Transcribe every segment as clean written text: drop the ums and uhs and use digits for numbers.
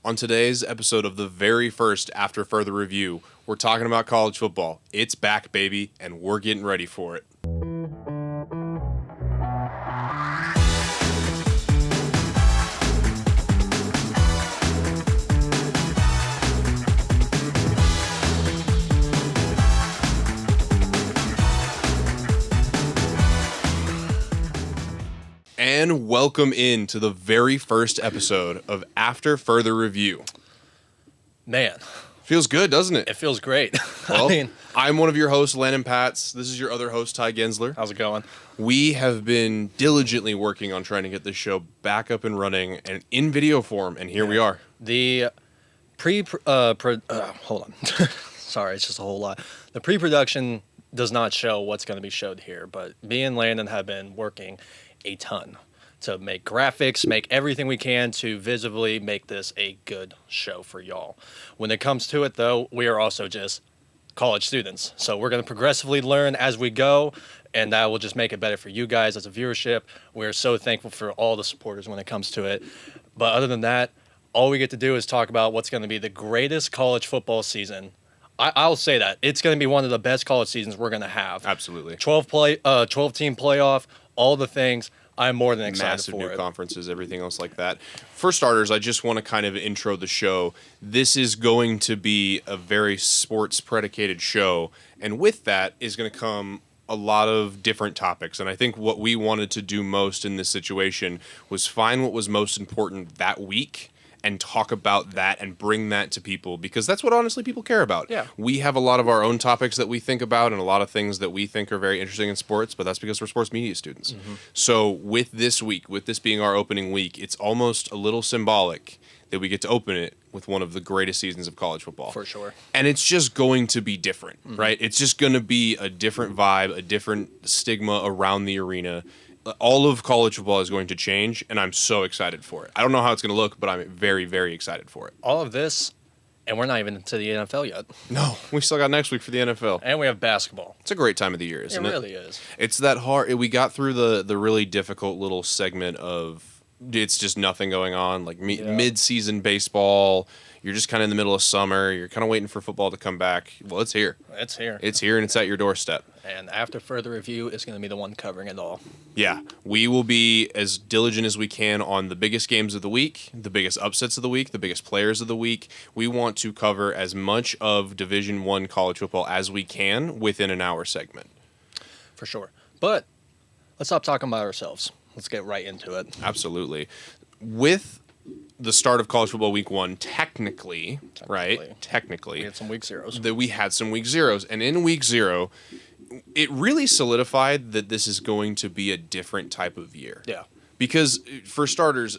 On today's episode of the very first After Further Review, we're talking about college football. It's back, baby, and we're getting ready for it. And welcome in to the very first episode of After Further Review. Man. Feels good, doesn't it? It feels great. Well, I'm one of your hosts, Landon Pats. This is your other host, Tye Gensler. How's it going? We have been diligently working on trying to get this show back up and running and in video form, and here we are. The hold on. Sorry, it's just a whole lot. The pre-production does not show what's going to be showed here, but me and Landon have been working a ton to make graphics, make everything we can to visibly make this a good show for y'all. When it comes to it, though, we are also just college students. So we're going to progressively learn as we go, and that will just make it better for you guys as a viewership. We're so thankful for all the supporters when it comes to it. But other than that, all we get to do is talk about what's going to be the greatest college football season. I'll say that. It's going to be one of the best college seasons we're going to have. Absolutely. 12-team playoff, all the things. I'm more than excited Massive for new it. conferences, everything else like that. For starters, I just want to kind of intro the show. This is going to be a very sports-predicated show, and with that is going to come a lot of different topics. And I think what we wanted to do most in this situation was find what was most important that week and talk about that and bring that to people, because that's what honestly people care about. Yeah. We have a lot of our own topics that we think about and a lot of things that we think are very interesting in sports, but that's because we're sports media students. Mm-hmm. So with this week, with this being our opening week, it's almost a little symbolic that we get to open it with one of the greatest seasons of college football. For sure. And it's just going to be different, right? It's just going to be a different vibe, a different stigma around the arena. All of college football is going to change, and I'm so excited for it. I don't know how it's going to look, but I'm very, very excited for it. All of this, and we're not even into the NFL yet. No, we still got next week for the NFL. And we have basketball. It's a great time of the year, isn't it? It really is. It's that hard. We got through the really difficult little segment of it's just nothing going on, like mid-season baseball. You're just kind of in the middle of summer. You're kind of waiting for football to come back. Well, it's here. It's here. It's here, and it's at your doorstep. And After Further Review is going to be the one covering it all. Yeah, we will be as diligent as we can on the biggest games of the week, the biggest upsets of the week, the biggest players of the week. We want to cover as much of Division I college football as we can within an hour segment. For sure. But let's stop talking about ourselves. Let's get right into it. Absolutely. With the start of college football week 1, technically, right? Technically. We had some week zeros. We had some week zeros. And in week 0, it really solidified that this is going to be a different type of year. Yeah. Because, for starters,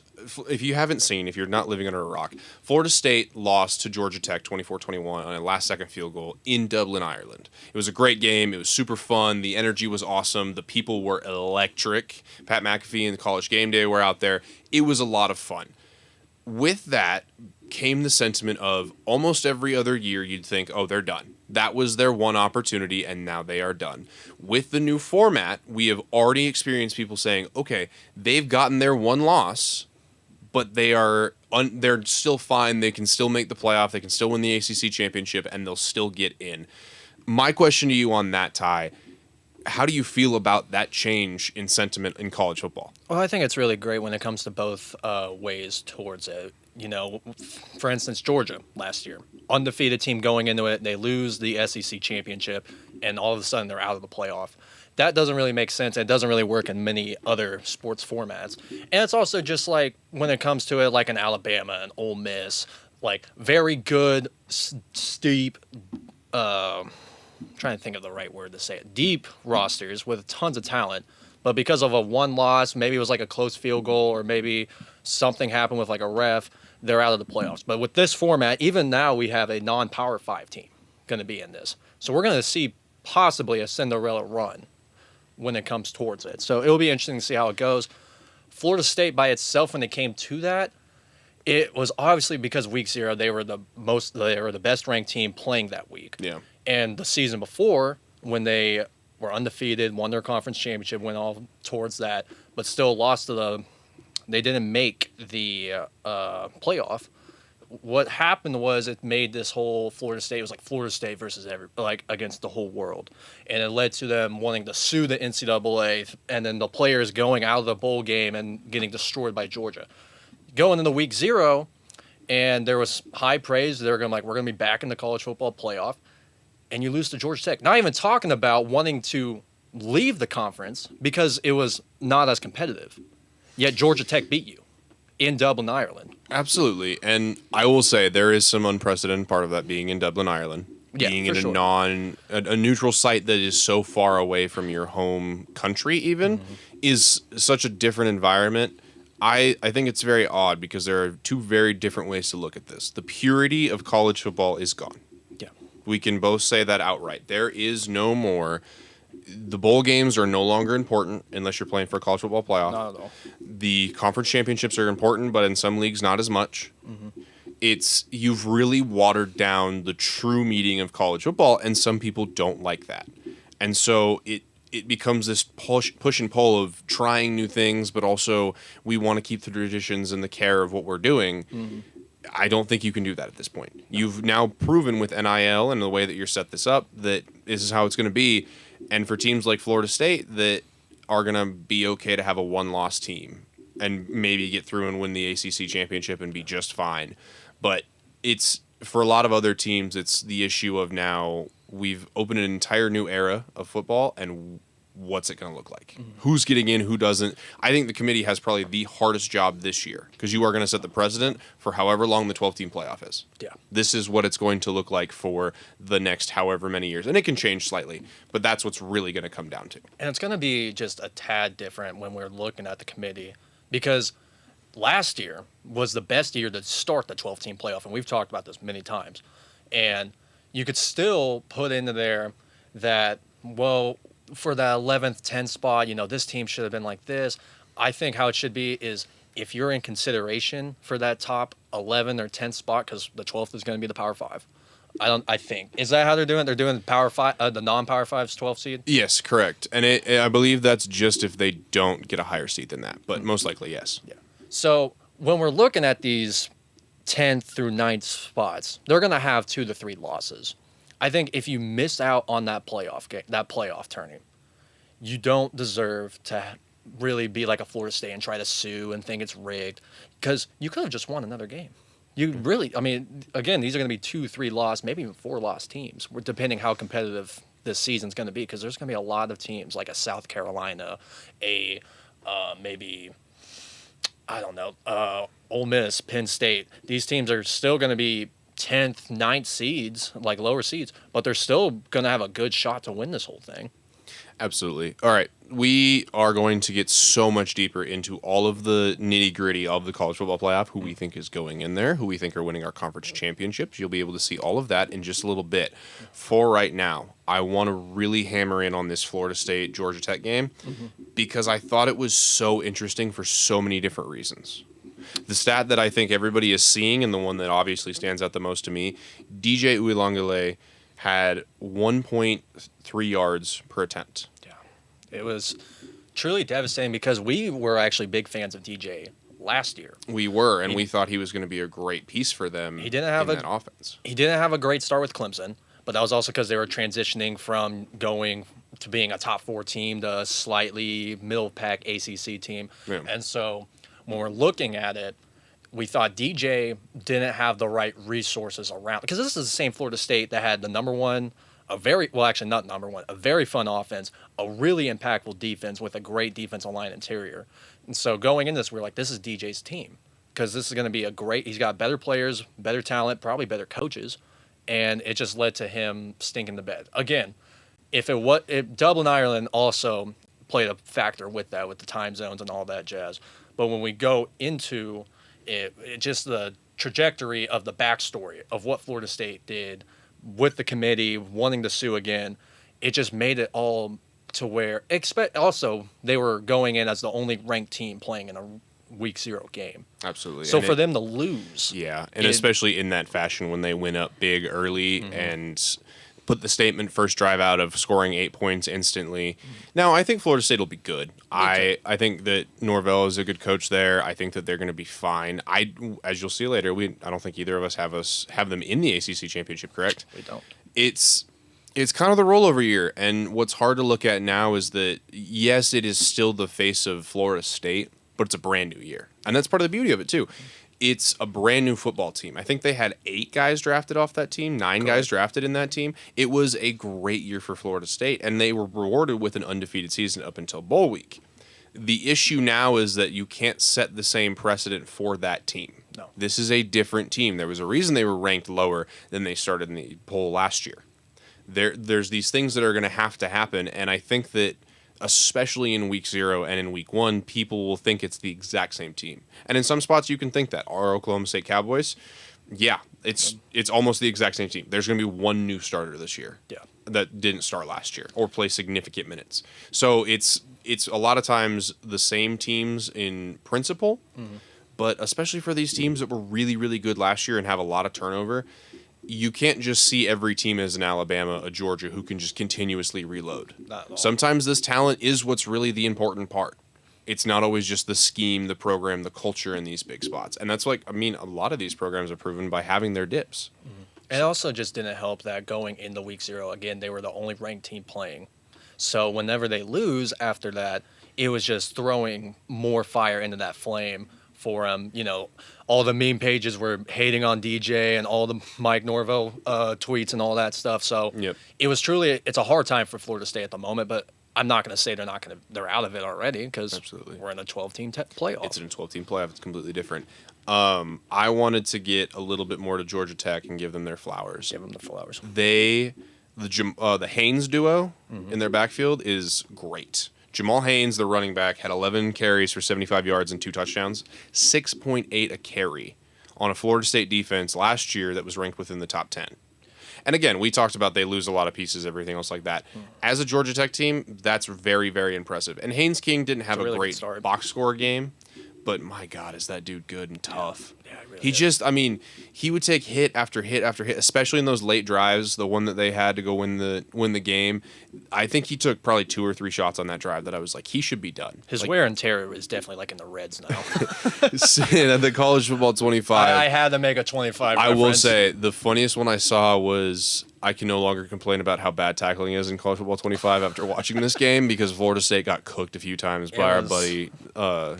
if you haven't seen, if you're not living under a rock, Florida State lost to Georgia Tech 24-21 on a last-second field goal in Dublin, Ireland. It was a great game. It was super fun. The energy was awesome. The people were electric. Pat McAfee and the College Game Day were out there. It was a lot of fun. With that came the sentiment of almost every other year you'd think, oh, they're done. That was their one opportunity, and now they are done. With the new format, we have already experienced people saying, okay, they've gotten their one loss, but they're still fine. They can still make the playoff. They can still win the ACC championship, and they'll still get in. My question to you on that, Tye, how do you feel about that change in sentiment in college football? Well, I think it's really great when it comes to both ways towards it. You know, for instance, Georgia last year, undefeated team going into it, they lose the SEC championship, and all of a sudden they're out of the playoff. That doesn't really make sense. It doesn't really work in many other sports formats. And it's also just like when it comes to it, like an Alabama and Ole Miss, like very good, steep, trying to think of the right word to say it, deep rosters with tons of talent, but because of a one loss, maybe it was like a close field goal or maybe something happened with like a ref, they're out of the playoffs. But with this format, even now we have a non-Power 5 team going to be in this. So we're going to see possibly a Cinderella run when it comes towards it. So it'll be interesting to see how it goes. Florida State by itself, when it came to that, it was obviously because week 0, they were the best ranked team playing that week. Yeah. And the season before, when they were undefeated, won their conference championship, went all towards that, but still lost to they didn't make the playoff. what happened was it made this whole Florida State, it was like Florida State versus against the whole world. And it led to them wanting to sue the NCAA and then the players going out of the bowl game and getting destroyed by Georgia. Going into week 0, and there was high praise. They were going to we're going to be back in the college football playoff. And you lose to Georgia Tech. Not even talking about wanting to leave the conference because it was not as competitive. Yet Georgia Tech beat you in Dublin, Ireland. Absolutely. And I will say there is some unprecedented part of that being in Dublin, Ireland. Being in a neutral site that is so far away from your home country even is such a different environment. I think it's very odd because there are two very different ways to look at this. The purity of college football is gone. Yeah. We can both say that outright. There is no more. The bowl games are no longer important unless you're playing for a college football playoff. Not at all. The conference championships are important, but in some leagues not as much. You've really watered down the true meaning of college football, and some people don't like that. And so it becomes this push and pull of trying new things, but also we want to keep the traditions and the care of what we're doing. I don't think you can do that at this point. No. You've now proven with NIL and the way that you're set this up that this is how it's going to be. And for teams like Florida State that are going to be okay to have a one-loss team and maybe get through and win the ACC championship and be just fine. But it's for a lot of other teams, it's the issue of now we've opened an entire new era of football, and what's it going to look like? Who's getting in, who doesn't? I think the committee has probably the hardest job this year because you are going to set the precedent for however long the 12-team playoff is. Yeah. This is what it's going to look like for the next however many years. And it can change slightly, but that's what's really going to come down to. And it's going to be just a tad different when we're looking at the committee because last year was the best year to start the 12-team playoff, and we've talked about this many times. And you could still put into there that, well, for that 11th, 10th spot, this team should have been like this. I think how it should be is if you're in consideration for that top 11 or 10th spot, because the 12th is going to be the Power 5. I think. Is that how they're doing it? They're doing the Power 5, the non-Power 5's 12 seed? Yes, correct. And I believe that's just if they don't get a higher seed than that, but most likely, yes. Yeah. So when we're looking at these 10th through 9th spots, they're going to have 2 to 3 losses. I think if you miss out on that playoff game, that playoff tournament, you don't deserve to really be like a Florida State and try to sue and think it's rigged because you could have just won another game. You really, again, these are going to be 2, 3 loss, maybe even 4 loss teams, depending how competitive this season's going to be because there's going to be a lot of teams like a South Carolina, maybe, I don't know, Ole Miss, Penn State. These teams are still going to be 10th, 9th seeds, like lower seeds, but they're still going to have a good shot to win this whole thing. Absolutely. All right. We are going to get so much deeper into all of the nitty-gritty of the college football playoff, who we think is going in there, who we think are winning our conference championships. You'll be able to see all of that in just a little bit. For right now, I want to really hammer in on this Florida State-Georgia Tech game because I thought it was so interesting for so many different reasons. The stat that I think everybody is seeing and the one that obviously stands out the most to me, DJ Uiagalelei had 1.3 yards per attempt. Yeah. It was truly devastating because we were actually big fans of DJ last year. We were, and we thought he was going to be a great piece for them in that offense. He didn't have a great start with Clemson, but that was also because they were transitioning from going to being a top 4 team to a slightly middle-pack ACC team. Yeah. And so when we're looking at it, we thought DJ didn't have the right resources around because this is the same Florida State that had the a very fun offense, a really impactful defense with a great defensive line interior. And so going in this, we're like, this is DJ's team because this is going to be he's got better players, better talent, probably better coaches. And it just led to him stinking the bed. Again, if Dublin, Ireland also played a factor with that, with the time zones and all that jazz. But when we go into it just the trajectory of the backstory of what Florida State did with the committee wanting to sue again, it just made it all to where also they were going in as the only ranked team playing in a week 0 game. Absolutely. So for them to lose. Yeah, and especially in that fashion when they went up big early and put the statement first drive out of scoring 8 points instantly. Now, I think Florida State will be good. I think that Norvell is a good coach there. I think that they're going to be fine. As you'll see later, I don't think either of us have them in the ACC championship, correct? We don't. It's kind of the rollover year, and what's hard to look at now is that, yes, it is still the face of Florida State, but it's a brand new year. And that's part of the beauty of it, too. It's a brand new football team. I think they had 8 guys drafted off that team, 9 guys drafted in that team. It was a great year for Florida State, and they were rewarded with an undefeated season up until bowl week. The issue now is that you can't set the same precedent for that team. No. This is a different team. There was a reason they were ranked lower than they started in the poll last year. There's these things that are going to happen, and I think that especially in week 0 and in week 1, people will think it's the exact same team. And in some spots, you can think that. Our Oklahoma State Cowboys, yeah, it's almost the exact same team. There's going to be one new starter this year that didn't start last year or play significant minutes. So it's a lot of times the same teams in principle, but especially for these teams that were really, really good last year and have a lot of turnover, you can't just see every team as an Alabama, a Georgia, who can just continuously reload. Not at all. Sometimes this talent is what's really the important part. It's not always just the scheme, the program, the culture in these big spots. And that's a lot of these programs are proven by having their dips. It also just didn't help that going into week 0, again, they were the only ranked team playing. So whenever they lose after that, it was just throwing more fire into that flame for them. All the meme pages were hating on DJ and all the Mike Norvell tweets and all that stuff. So it was truly, it's a hard time for Florida State at the moment, but I'm not going to say they're out of it already, because we're in a 12-team playoff. It's in a 12-team playoff. It's completely different. I wanted to get a little bit more to Georgia Tech and give them their flowers. Give them the flowers. The Haynes duo in their backfield is great. Jamal Haynes, the running back, had 11 carries for 75 yards and 2 touchdowns, 6.8 a carry on a Florida State defense last year that was ranked within the top 10. And again, we talked about they lose a lot of pieces, everything else like that. As a Georgia Tech team, that's very, very impressive. And Haynes King didn't have a great box score game, but my God, is that dude good and tough. Yeah, He he would take hit after hit after hit, especially in those late drives, the one that they had to go win the game. I think he took probably 2 or 3 shots on that drive that I was like, he should be done. His wear and tear is definitely in the reds now. At the college football 25. I had to make a 25 I reference. will say, the funniest one I saw was, I can no longer complain about how bad tackling is in college football 25 after watching this game, because Florida State got cooked a few times by our buddy.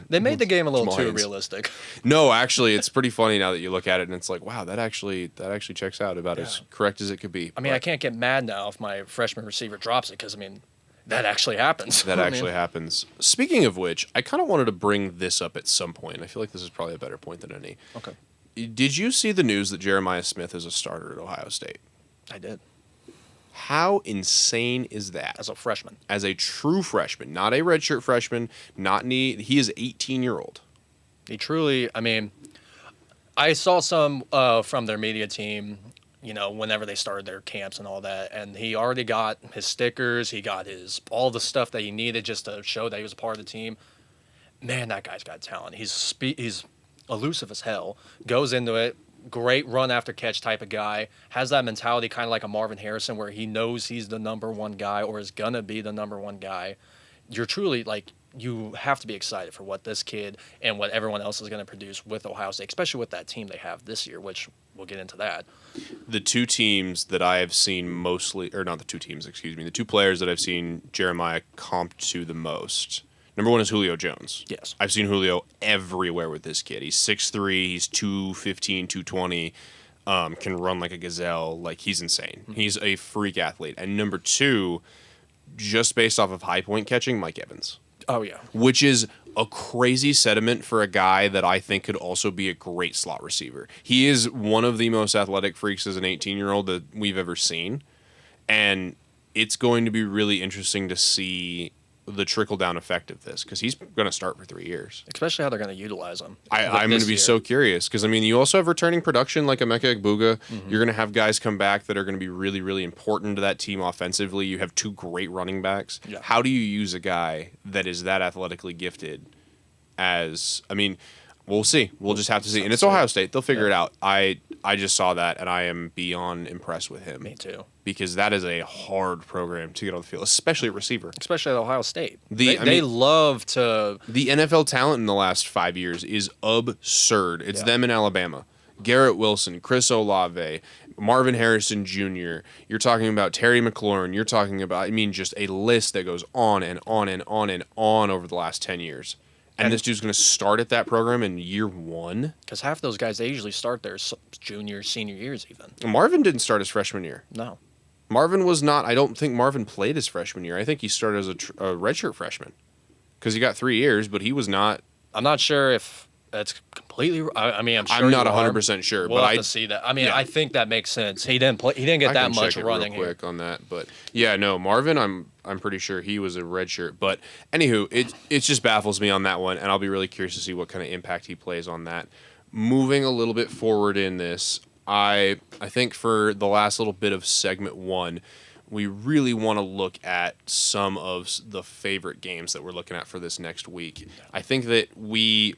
They made the game a little Jamal too Haynes. realistic. No, actually, it's pretty funny now that you look at it, and it's like, wow, that actually checks out about as correct as it could be. I can't get mad now if my freshman receiver drops it, because that actually happens. That actually happens. Speaking of which, I kind of wanted to bring this up at some point. I feel like this is probably a better point than any. Okay. Did you see the news that Jeremiah Smith is a starter at Ohio State? I did. How insane is that? As a freshman. As a true freshman, not a redshirt freshman, he is 18-year-old. He truly, I saw some from their media team, whenever they started their camps and all that, and he already got his stickers, he got all the stuff that he needed just to show that he was a part of the team. Man, that guy's got talent. He's elusive as hell, goes into it, great run after catch type of guy, has that mentality kind of like a Marvin Harrison, where he knows he's the number one guy or is going to be the number one guy. You're truly you have to be excited for what this kid and what everyone else is going to produce with Ohio State, especially with that team they have this year, which we'll get into that. The 2 teams that I have seen mostly, or not the 2 teams, excuse me, the 2 players that I've seen Jeremiah comped to the most. Number 1 is Julio Jones. Yes. I've seen Julio everywhere with this kid. He's 6'3", he's 215, 220, can run like a gazelle. He's insane. Mm-hmm. He's a freak athlete. And number 2, just based off of high point catching, Mike Evans. Oh, yeah. Which is a crazy sentiment for a guy that I think could also be a great slot receiver. He is one of the most athletic freaks as an 18-year-old that we've ever seen. And it's going to be really interesting to see the trickle-down effect of this, because he's going to start for 3 years. Especially how they're going to utilize him. I'm going to be so curious, because, you also have returning production like Emeka Egbuka. Mm-hmm. You're going to have guys come back that are going to be really, really important to that team offensively. You have 2 great running backs. Yeah. How do you use a guy that is that athletically gifted as... we'll see. We'll just have to see. And it's Ohio State. They'll figure it out. I I just saw that, and I am beyond impressed with him. Me too. Because that is a hard program to get on the field, especially at receiver. Especially at Ohio State. I They mean, love to. the NFL talent in the last 5 years is absurd. It's them in Alabama. Garrett Wilson, Chris Olave, Marvin Harrison Jr. You're talking about Terry McLaurin. You're talking about, I mean, just a list that goes on and on and on and on over the last 10 years. And this dude's going to start at that program in year 1? Because half those guys, they usually start their junior, senior years even. Marvin didn't start his freshman year. No. Marvin was not, I don't think Marvin played his freshman year. I think he started as a redshirt freshman. Because he got 3 years, but he was not. I'm not sure if that's completely. I mean, I'm sure. I'm not 100% sure, we'll but have to see that. I mean, yeah. I think that makes sense. He didn't play. He didn't get that much check running it real here. quick on that, but yeah, no, Marvin, I'm pretty sure he was a redshirt. But anywho, it just baffles me on that one, and I'll be really curious to see what kind of impact he plays on that. Moving a little bit forward in this, I think for the last little bit of segment 1. We really want to look at some of the favorite games that we're looking at for this next week. I think that we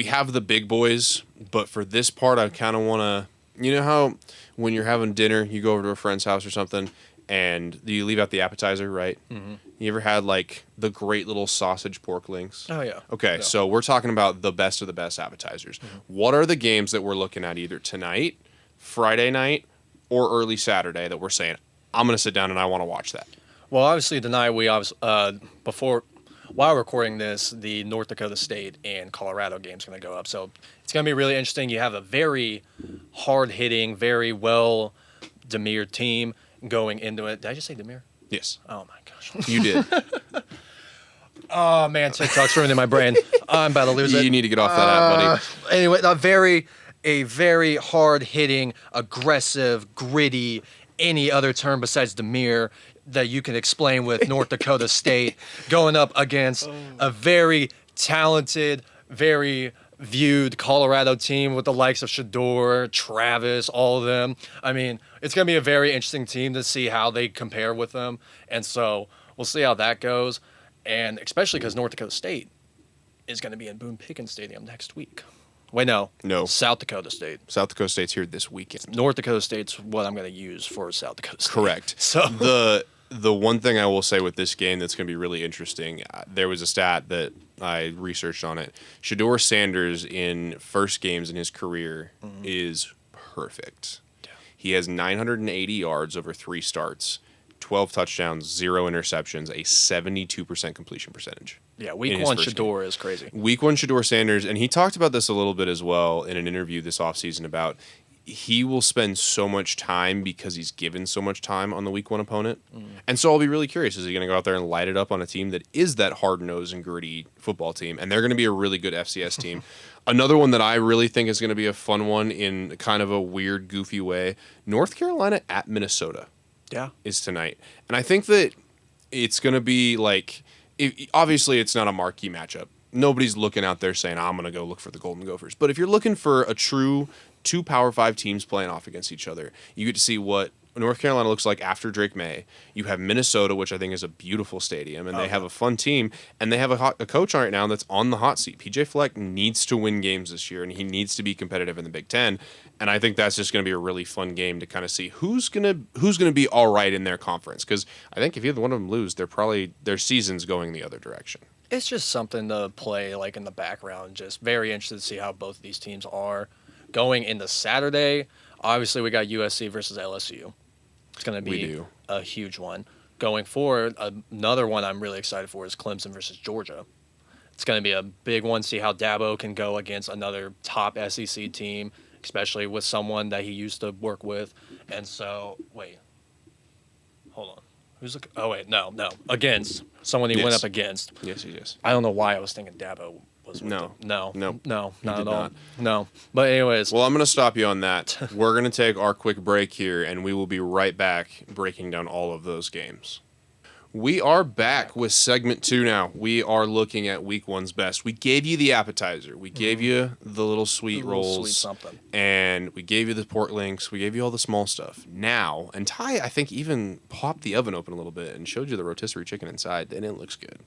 have the big boys, but for this part, I kind of want to, you know how when you're having dinner, you go over to a friend's house or something, and you leave out the appetizer, right? Mm-hmm. You ever had like the great little sausage pork links? Oh, yeah. Okay, Yeah. so we're talking about the best of the best appetizers. Mm-hmm. What are the games that we're looking at either tonight, Friday night, or early Saturday that we're saying, I'm going to sit down and I want to watch that? Well, obviously tonight while recording this, the North Dakota State and Colorado game is going to go up. So it's going to be really interesting. You have a very hard-hitting, very well-demeared team going into it. Did I just say demure? Yes. Oh, my gosh. You did. Oh, man, TikTok's ruining my brain. I'm about to lose it. You need to get off that app, buddy. Anyway, a very hard-hitting, aggressive, gritty, any other term besides demure that you can explain with North Dakota State going up against a very talented, very viewed Colorado team with the likes of Shador, Travis, all of them. I mean, it's going to be a very interesting team to see how they compare with them. And so we'll see how that goes. And especially because North Dakota State is going to be in Boone Pickens Stadium next week. Wait, no. No. South Dakota State. South Dakota State's here this weekend. North Dakota State's what I'm going to use for South Dakota State. Correct. So the one thing I will say with this game that's going to be really interesting, there was a stat that I researched on it. Shador Sanders in first games in his career is perfect. Yeah. He has 980 yards over 3 starts, 12 touchdowns, 0 interceptions, a 72% completion percentage. Yeah, week 1 Shador is crazy. Week 1 Shador Sanders, and he talked about this a little bit as well in an interview this offseason about he will spend so much time because he's given so much time on the week 1 opponent. And so I'll be really curious, is he going to go out there and light it up on a team that is that hard-nosed and gritty football team? And they're going to be a really good FCS team. Another one that I really think is going to be a fun one in kind of a weird, goofy way, North Carolina at Minnesota. Yeah. Is tonight. And I think that it's going to be like, obviously it's not a marquee matchup. Nobody's looking out there saying, I'm going to go look for the Golden Gophers. But if you're looking for a true 2 Power 5 teams playing off against each other, you get to see what North Carolina looks like after Drake May. You have Minnesota, which I think is a beautiful stadium, and they have a fun team, and they have a coach right now that's on the hot seat. PJ Fleck needs to win games this year, and he needs to be competitive in the Big Ten. And I think that's just going to be a really fun game to kind of see who's gonna be all right in their conference. Because I think if either one of them lose, their season's going the other direction. It's just something to play like in the background. Just very interested to see how both of these teams are going into Saturday. Obviously, we got USC versus LSU. It's going to be a huge one. Going forward, another one I'm really excited for is Clemson versus Georgia. It's going to be a big one. See how Dabo can go against another top SEC team, especially with someone that he used to work with. And so, wait, hold on. No. Against someone he went up against. Yes. I don't know why I was thinking Dabo was with them. No, not at all. Not. No. But anyways. Well, I'm going to stop you on that. We're going to take our quick break here, and we will be right back breaking down all of those games. We are back with segment 2 now. We are looking at week 1's best. We gave you the appetizer. We gave you the little sweet rolls. Sweet something. And we gave you the pork links. We gave you all the small stuff. Now, and Ty, I think, even popped the oven open a little bit and showed you the rotisserie chicken inside, and it looks good.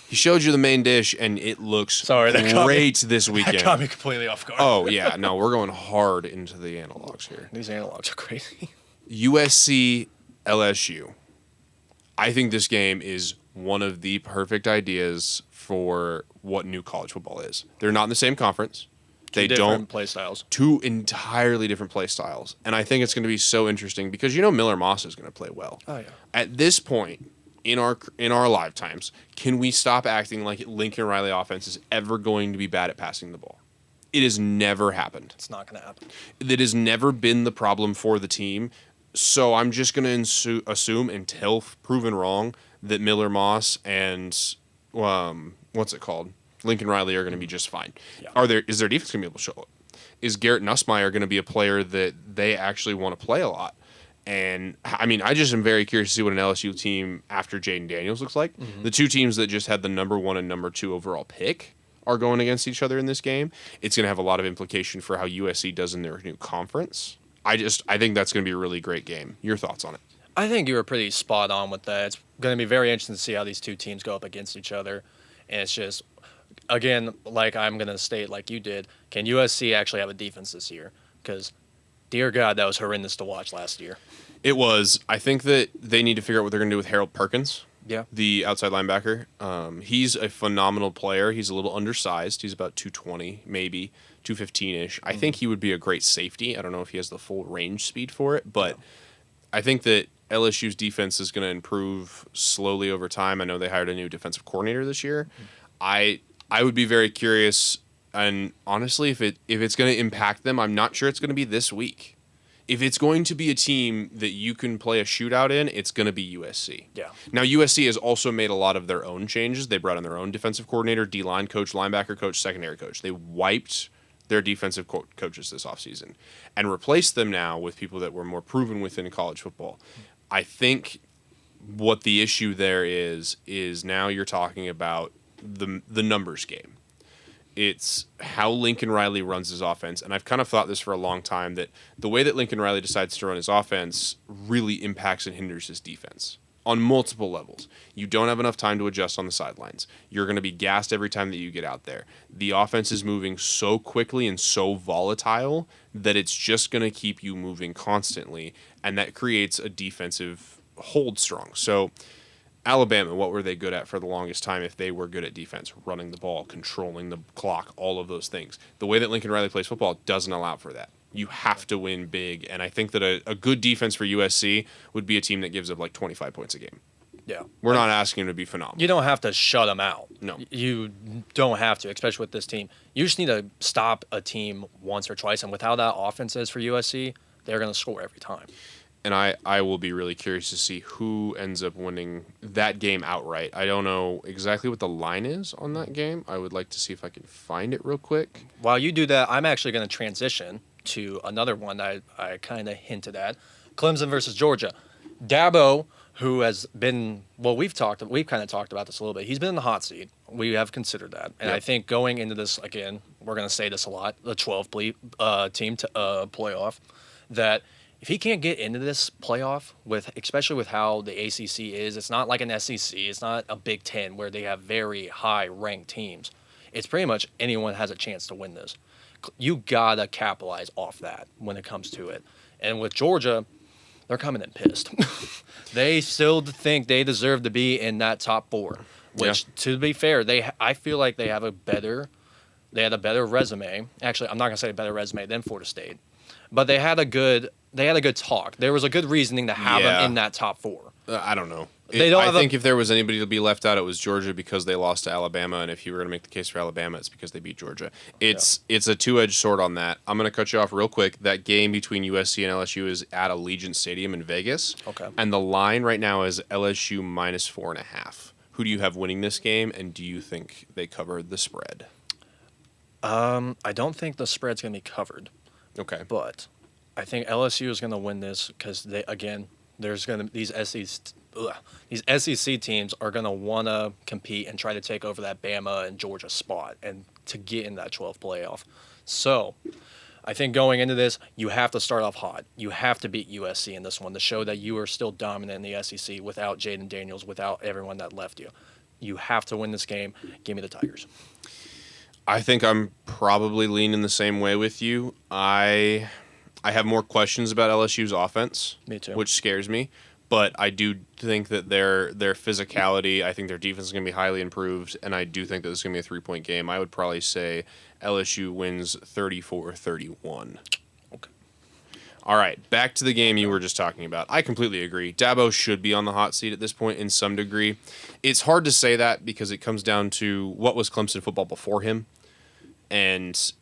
He showed you the main dish, and it looks great this weekend. That caught me completely off guard. Oh, yeah. No, we're going hard into the analogs here. These analogs are crazy. USC LSU. I think this game is one of the perfect ideas for what new college football is. They're not in the same conference. They don't play styles. Two entirely different play styles. And I think it's going to be so interesting because Miller Moss is going to play well. Oh yeah. At this point in our lifetimes, can we stop acting like Lincoln Riley offense is ever going to be bad at passing the ball? It has never happened. It's not going to happen. It has never been the problem for the team. So I'm just going to assume until proven wrong that Miller Moss and Lincoln Riley are going to be just fine. Yeah. Is their defense going to be able to show up? Is Garrett Nussmeier going to be a player that they actually want to play a lot? And I mean, I just am very curious to see what an LSU team after Jaden Daniels looks like. Mm-hmm. The two teams that just had the number 1 and number 2 overall pick are going against each other in this game. It's going to have a lot of implication for how USC does in their new conference. I think that's going to be a really great game. Your thoughts on it? I think you were pretty spot on with that. It's going to be very interesting to see how these two teams go up against each other. And it's just, again, like I'm going to state like you did, can USC actually have a defense this year? Because, dear God, that was horrendous to watch last year. It was. I think that they need to figure out what they're going to do with Harold Perkins. Yeah. The outside linebacker. He's a phenomenal player. He's a little undersized. He's about 220, maybe 215-ish. I think he would be a great safety. I don't know if he has the full range speed for it, but I think that LSU's defense is going to improve slowly over time. I know they hired a new defensive coordinator this year. I would be very curious, and honestly, if it's going to impact them, I'm not sure it's going to be this week. If it's going to be a team that you can play a shootout in, it's going to be USC. Yeah. Now, USC has also made a lot of their own changes. They brought in their own defensive coordinator, D-line coach, linebacker coach, secondary coach. They wiped their defensive coaches this offseason and replaced them now with people that were more proven within college football. I think what the issue there is now you're talking about the numbers game. It's how Lincoln Riley runs his offense. And I've kind of thought this for a long time, that the way that Lincoln Riley decides to run his offense really impacts and hinders his defense on multiple levels. You don't have enough time to adjust on the sidelines. You're going to be gassed every time that you get out there. The offense is moving so quickly and so volatile that it's just going to keep you moving constantly. And that creates a defensive hold strong. So Alabama, what were they good at for the longest time if they were good at defense? Running the ball, controlling the clock, all of those things. The way that Lincoln Riley plays football doesn't allow for that. You have to win big, and I think that a good defense for USC would be a team that gives up like 25 points a game. Yeah. We're not asking them to be phenomenal. You don't have to shut them out. No. You don't have to, especially with this team. You just need to stop a team once or twice, and with how that offense is for USC, they're going to score every time. And I will be really curious to see who ends up winning that game outright. I don't know exactly what the line is on that game. I would like to see if I can find it real quick. While you do that, I'm actually going to transition to another one that I kind of hinted at. Clemson versus Georgia. Dabo, who has been, well, we've kind of talked about this a little bit. He's been in the hot seat. We have considered that. And I think going into this, again, we're going to say this a lot, the 12 team to playoff, that if he can't get into this playoff, especially with how the ACC is, it's not like an SEC. It's not a Big Ten where they have very high-ranked teams. It's pretty much anyone has a chance to win this. You got to capitalize off that when it comes to it. And with Georgia, they're coming in pissed. They still think they deserve to be in that top 4, which, to be fair, I feel like they had a better resume. Actually, I'm not going to say a better resume than Florida State. But they had a good talk. There was a good reasoning to have them in that top 4. I don't know. I think if there was anybody to be left out, it was Georgia because they lost to Alabama. And if you were going to make the case for Alabama, it's because they beat Georgia. It's a two-edged sword on that. I'm going to cut you off real quick. That game between USC and LSU is at Allegiant Stadium in Vegas. Okay. And the line right now is LSU -4.5. Who do you have winning this game, and do you think they covered the spread? I don't think the spread's going to be covered. Okay. But I think LSU is going to win this because there's going to these these SEC teams are going to want to compete and try to take over that Bama and Georgia spot and to get in that 12th playoff. So I think going into this, you have to start off hot. You have to beat USC in this one to show that you are still dominant in the SEC without Jaden Daniels, without everyone that left you. You have to win this game. Give me the Tigers. I think I'm probably leaning the same way with you. I have more questions about LSU's offense. Me too. Which scares me. But I do think that their physicality, I think their defense is going to be highly improved, and I do think that this is going to be a 3-point game. I would probably say LSU wins 34-31. Okay. All right, back to the game you were just talking about. I completely agree. Dabo should be on the hot seat at this point in some degree. It's hard to say that because it comes down to what was Clemson football before him, and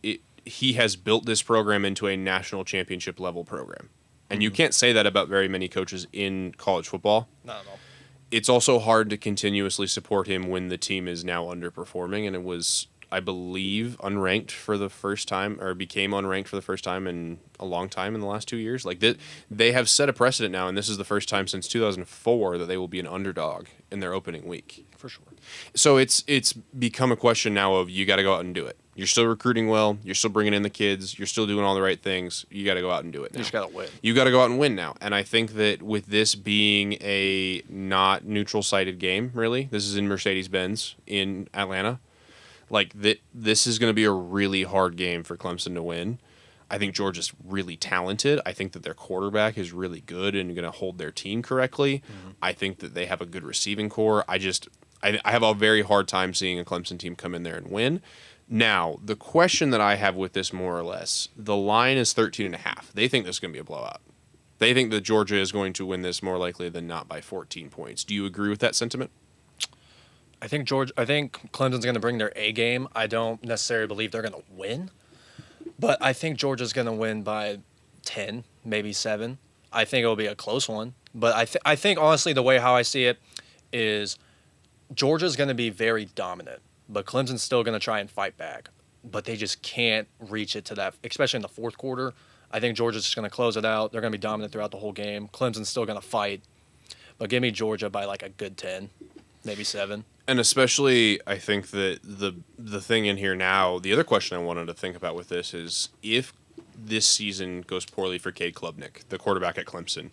he has built this program into a national championship level program. And you can't say that about very many coaches in college football. Not at all. It's also hard to continuously support him when the team is now underperforming. And it was, I believe, unranked for the first time, or became unranked for the first time in a long time in the last 2 years. Like they have set a precedent now, and this is the first time since 2004 that they will be an underdog in their opening week. For sure. So it's become a question now of you got to go out and do it. You're still recruiting well. You're still bringing in the kids. You're still doing all the right things. You got to go out and do it now. You just got to win. You got to go out and win now. And I think that with this being a not neutral-sided game, really, this is in Mercedes-Benz in Atlanta, like this is going to be a really hard game for Clemson to win. I think Georgia's really talented. I think that their quarterback is really good and going to hold their team correctly. Mm-hmm. I think that they have a good receiving core. I have a very hard time seeing a Clemson team come in there and win. Now, the question that I have with this more or less, the line is 13.5. They think this is going to be a blowout. They think that Georgia is going to win this more likely than not by 14 points. Do you agree with that sentiment? I think Clemson's going to bring their A game. I don't necessarily believe they're going to win, but I think Georgia's going to win by 10, maybe 7. I think it'll be a close one, but I think honestly the way how I see it is Georgia's going to be very dominant. But Clemson's still going to try and fight back. But they just can't reach it to that, especially in the fourth quarter. I think Georgia's just going to close it out. They're going to be dominant throughout the whole game. Clemson's still going to fight. But give me Georgia by like a good 10, maybe 7. And especially, I think that the thing in here now, the other question I wanted to think about with this is if this season goes poorly for Cade Klubnik, the quarterback at Clemson,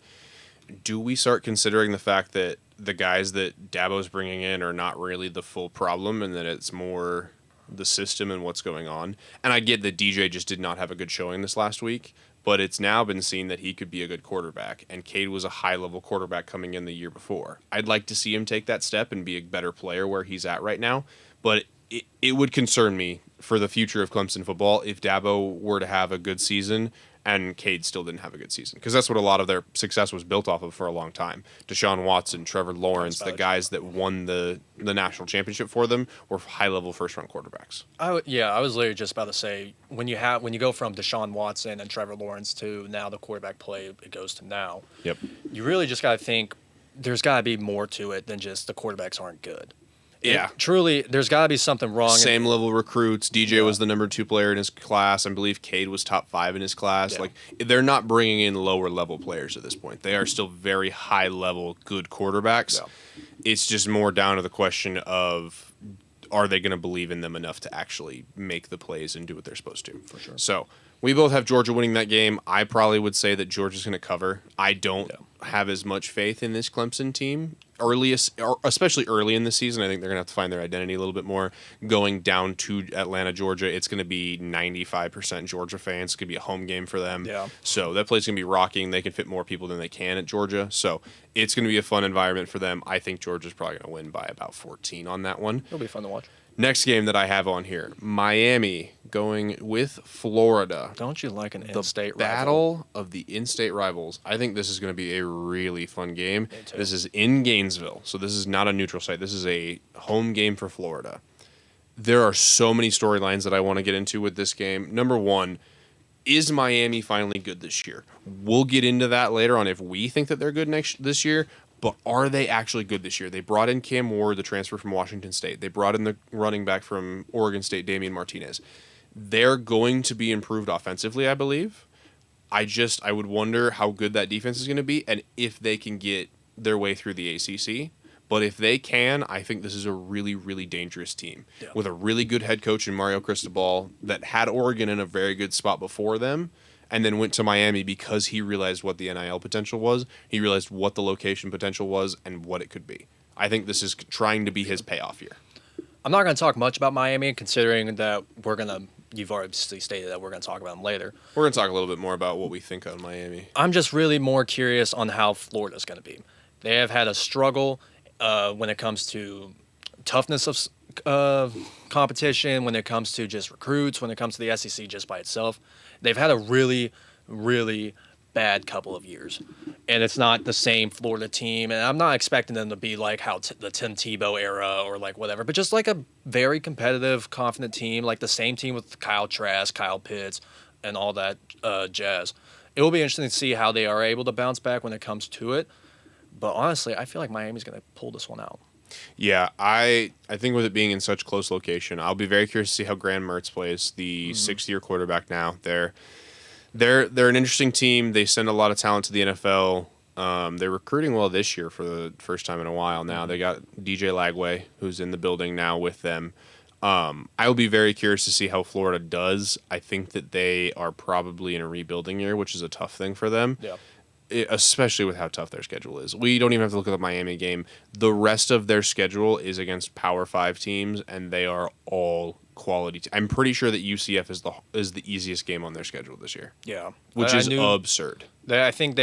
do we start considering the fact that the guys that Dabo's bringing in are not really the full problem and that it's more the system and what's going on? And I get that DJ just did not have a good showing this last week, but it's now been seen that he could be a good quarterback, and Cade was a high-level quarterback coming in the year before. I'd like to see him take that step and be a better player where he's at right now, but it would concern me for the future of Clemson football if Dabo were to have a good season and Cade still didn't have a good season, because that's what a lot of their success was built off of for a long time. Deshaun Watson, Trevor Lawrence, the guys that won the national championship for them were high-level first-round quarterbacks. I was literally just about to say, when you go from Deshaun Watson and Trevor Lawrence to now the quarterback play it goes to now, yep, you really just got to think there's got to be more to it than just the quarterbacks aren't good. Yeah. Truly, there's got to be something wrong. Same level recruits. DJ was the number 2 player in his class. I believe Cade was top 5 in his class. Yeah. Like, they're not bringing in lower level players at this point. They are still very high level, good quarterbacks. Yeah. It's just more down to the question of, are they going to believe in them enough to actually make the plays and do what they're supposed to? For sure. So we both have Georgia winning that game. I probably would say that Georgia's going to cover. I don't have as much faith in this Clemson team, especially early in the season. I think they're going to have to find their identity a little bit more. Going down to Atlanta, Georgia, it's going to be 95% Georgia fans. It's going to be a home game for them. Yeah. So that place is going to be rocking. They can fit more people than they can at Georgia. So it's going to be a fun environment for them. I think Georgia's probably going to win by about 14 on that one. It'll be fun to watch. Next game that I have on here, Miami going with Florida. Don't you like an in-state rival? Battle of the in-state rivals. I think this is going to be a really fun game. Me too. This is in Gainesville, so this is not a neutral site. This is a home game for Florida. There are so many storylines that I want to get into with this game. Number one, is Miami finally good this year? We'll get into that later on if we think that they're good this year. But are they actually good this year? They brought in Cam Ward, the transfer from Washington State. They brought in the running back from Oregon State, Damian Martinez. They're going to be improved offensively, I believe. I would wonder how good that defense is going to be and if they can get their way through the ACC. But if they can, I think this is a really, really dangerous team with a really good head coach in Mario Cristobal that had Oregon in a very good spot before them and then went to Miami because he realized what the NIL potential was. He realized what the location potential was and what it could be. I think this is trying to be his payoff year. I'm not going to talk much about Miami, considering that you've already stated that we're going to talk about them later. We're going to talk a little bit more about what we think on Miami. I'm just really more curious on how Florida's going to be. They have had a struggle when it comes to toughness of competition, when it comes to just recruits, when it comes to the SEC just by itself. They've had a really, really bad couple of years. And it's not the same Florida team. And I'm not expecting them to be like how the Tim Tebow era or like whatever, but just like a very competitive, confident team, like the same team with Kyle Trask, Kyle Pitts, and all that jazz. It will be interesting to see how they are able to bounce back when it comes to it. But honestly, I feel like Miami's going to pull this one out. Yeah, I think with it being in such close location, I'll be very curious to see how Graham Mertz plays, the sixth-year quarterback now. They're an interesting team. They send a lot of talent to the NFL. They're recruiting well this year for the first time in a while now. They got DJ Lagway, who's in the building now with them. I will be very curious to see how Florida does. I think that they are probably in a rebuilding year, which is a tough thing for them. Yeah. Especially with how tough their schedule is. We don't even have to look at the Miami game. The rest of their schedule is against Power 5 teams, and they are all quality. I'm pretty sure that UCF is the easiest game on their schedule this year. Yeah. Which is absurd. I think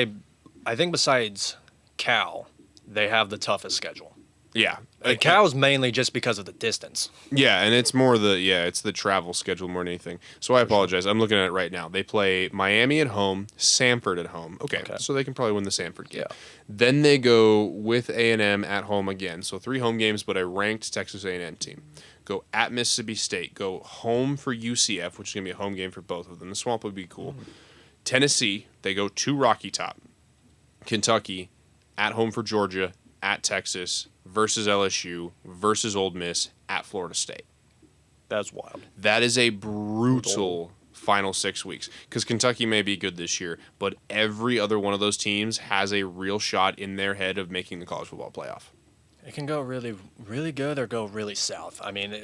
besides Cal, they have the toughest schedule. Yeah. Cal's mainly just because of the distance. Yeah, and it's more it's the travel schedule more than anything. So I apologize. I'm looking at it right now. They play Miami at home, Samford at home. Okay. So they can probably win the Samford game. Yeah. Then they go with A&M at home again. So 3 home games, but a ranked Texas A&M team. Go at Mississippi State. Go home for UCF, which is going to be a home game for both of them. The Swamp would be cool. Tennessee, they go to Rocky Top. Kentucky, at home for Georgia, at Texas, versus LSU, versus Ole Miss, at Florida State. That's wild. That is a brutal final 6 weeks because Kentucky may be good this year, but every other one of those teams has a real shot in their head of making the college football playoff. It can go really, really good or go really south. I mean,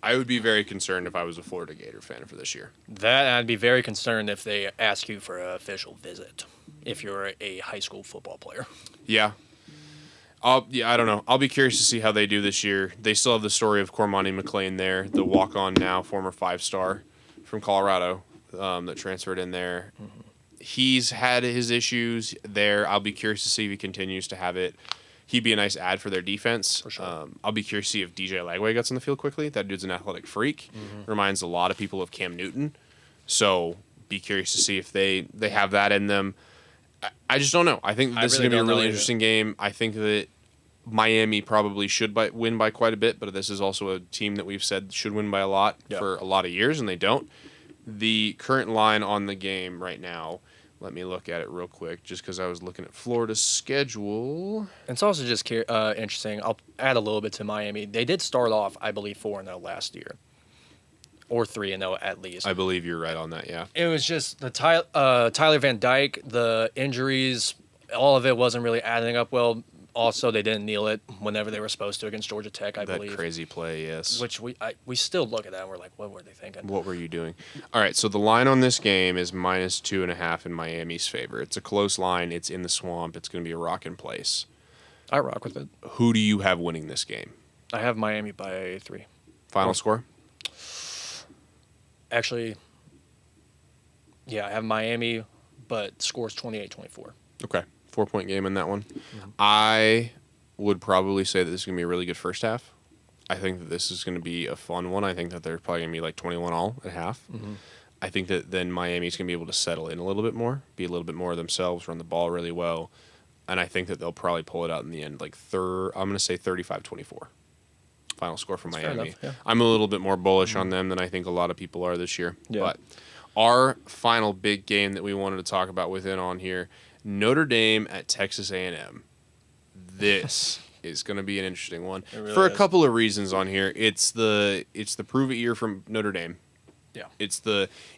I would be very concerned if I was a Florida Gator fan for this year. I'd be very concerned if they ask you for an official visit if you're a high school football player. Yeah. I don't know. I'll be curious to see how they do this year. They still have the story of Cormani McLean there, the walk-on now, former 5-star from Colorado that transferred in there. Mm-hmm. He's had his issues there. I'll be curious to see if he continues to have it. He'd be a nice add for their defense. For sure. I'll be curious to see if DJ Lagway gets on the field quickly. That dude's an athletic freak. Mm-hmm. Reminds a lot of people of Cam Newton. So be curious to see if they have that in them. I just don't know. I think this is going to be a really interesting game. I think that Miami probably should win by quite a bit, but this is also a team that we've said should win by a lot for a lot of years, and they don't. The current line on the game right now, let me look at it real quick, just because I was looking at Florida's schedule. It's also just interesting. I'll add a little bit to Miami. They did start off, I believe, 4-0 last year. Or 3-0 at least. I believe you're right on that, yeah. It was just the Tyler Van Dyke, the injuries, all of it wasn't really adding up well. Also, they didn't kneel it whenever they were supposed to against Georgia Tech, I believe. That crazy play, yes. Which we still look at that and we're like, what were they thinking? What were you doing? All right, so the line on this game is -2.5 in Miami's favor. It's a close line. It's in the Swamp. It's going to be a rockin' place. I rock with it. Who do you have winning this game? I have Miami by 3. Final score? Actually, yeah, I have Miami, but scores 28-24. Okay. 4-point game in that one. Mm-hmm. I would probably say that this is going to be a really good first half. I think that this is going to be a fun one. I think that they're probably going to be like 21 all at half. Mm-hmm. I think that then Miami's going to be able to settle in a little bit more, be a little bit more themselves, run the ball really well. And I think that they'll probably pull it out in the end. I'm going to say 35-24. Final score for That's Miami. fair enough, yeah. I'm a little bit more bullish on them than I think a lot of people are this year. Yeah. But our final big game that we wanted to talk about within on here, Notre Dame at Texas A&M. This is going to be an interesting one really for a is. couple of reasons on here. It's the prove it year from Notre Dame. Yeah. It's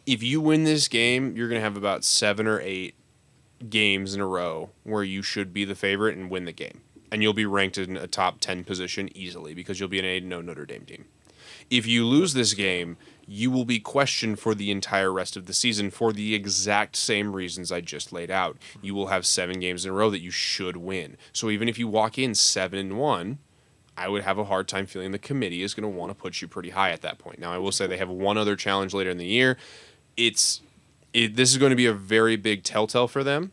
if you win this game, you're going to have about 7 or 8 games in a row where you should be the favorite and win the game. And you'll be ranked in a top 10 position easily because you'll be an 8-0 Notre Dame team. If you lose this game, you will be questioned for the entire rest of the season for the exact same reasons I just laid out. You will have 7 games in a row that you should win. So even if you walk in 7-1, I would have a hard time feeling the committee is going to want to put you pretty high at that point. Now, I will say they have one other challenge later in the year. This is going to be a very big telltale for them.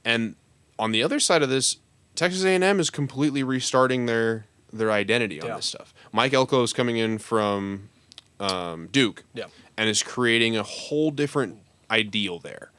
And on the other side of this, Texas A&M is completely restarting their identity on this stuff. Mike Elko is coming in from Duke and is creating a whole different ideal there.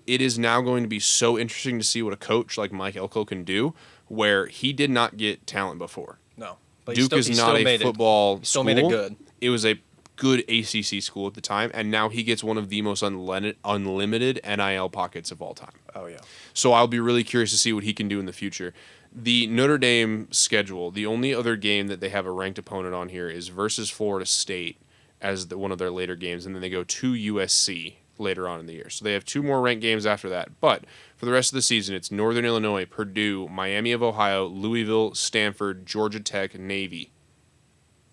It is now going to be so interesting to see what a coach like Mike Elko can do, where he did not get talent before. No, but Duke is not a football school. Still made it good. It was a good ACC school at the time, and now he gets one of the most unlimited NIL pockets of all time. Oh, yeah. So I'll be really curious to see what he can do in the future. The Notre Dame schedule, the only other game that they have a ranked opponent on here is versus Florida State as one of their later games, and then they go to USC later on in the year. So they have 2 more ranked games after that. But for the rest of the season, it's Northern Illinois, Purdue, Miami of Ohio, Louisville, Stanford, Georgia Tech, Navy.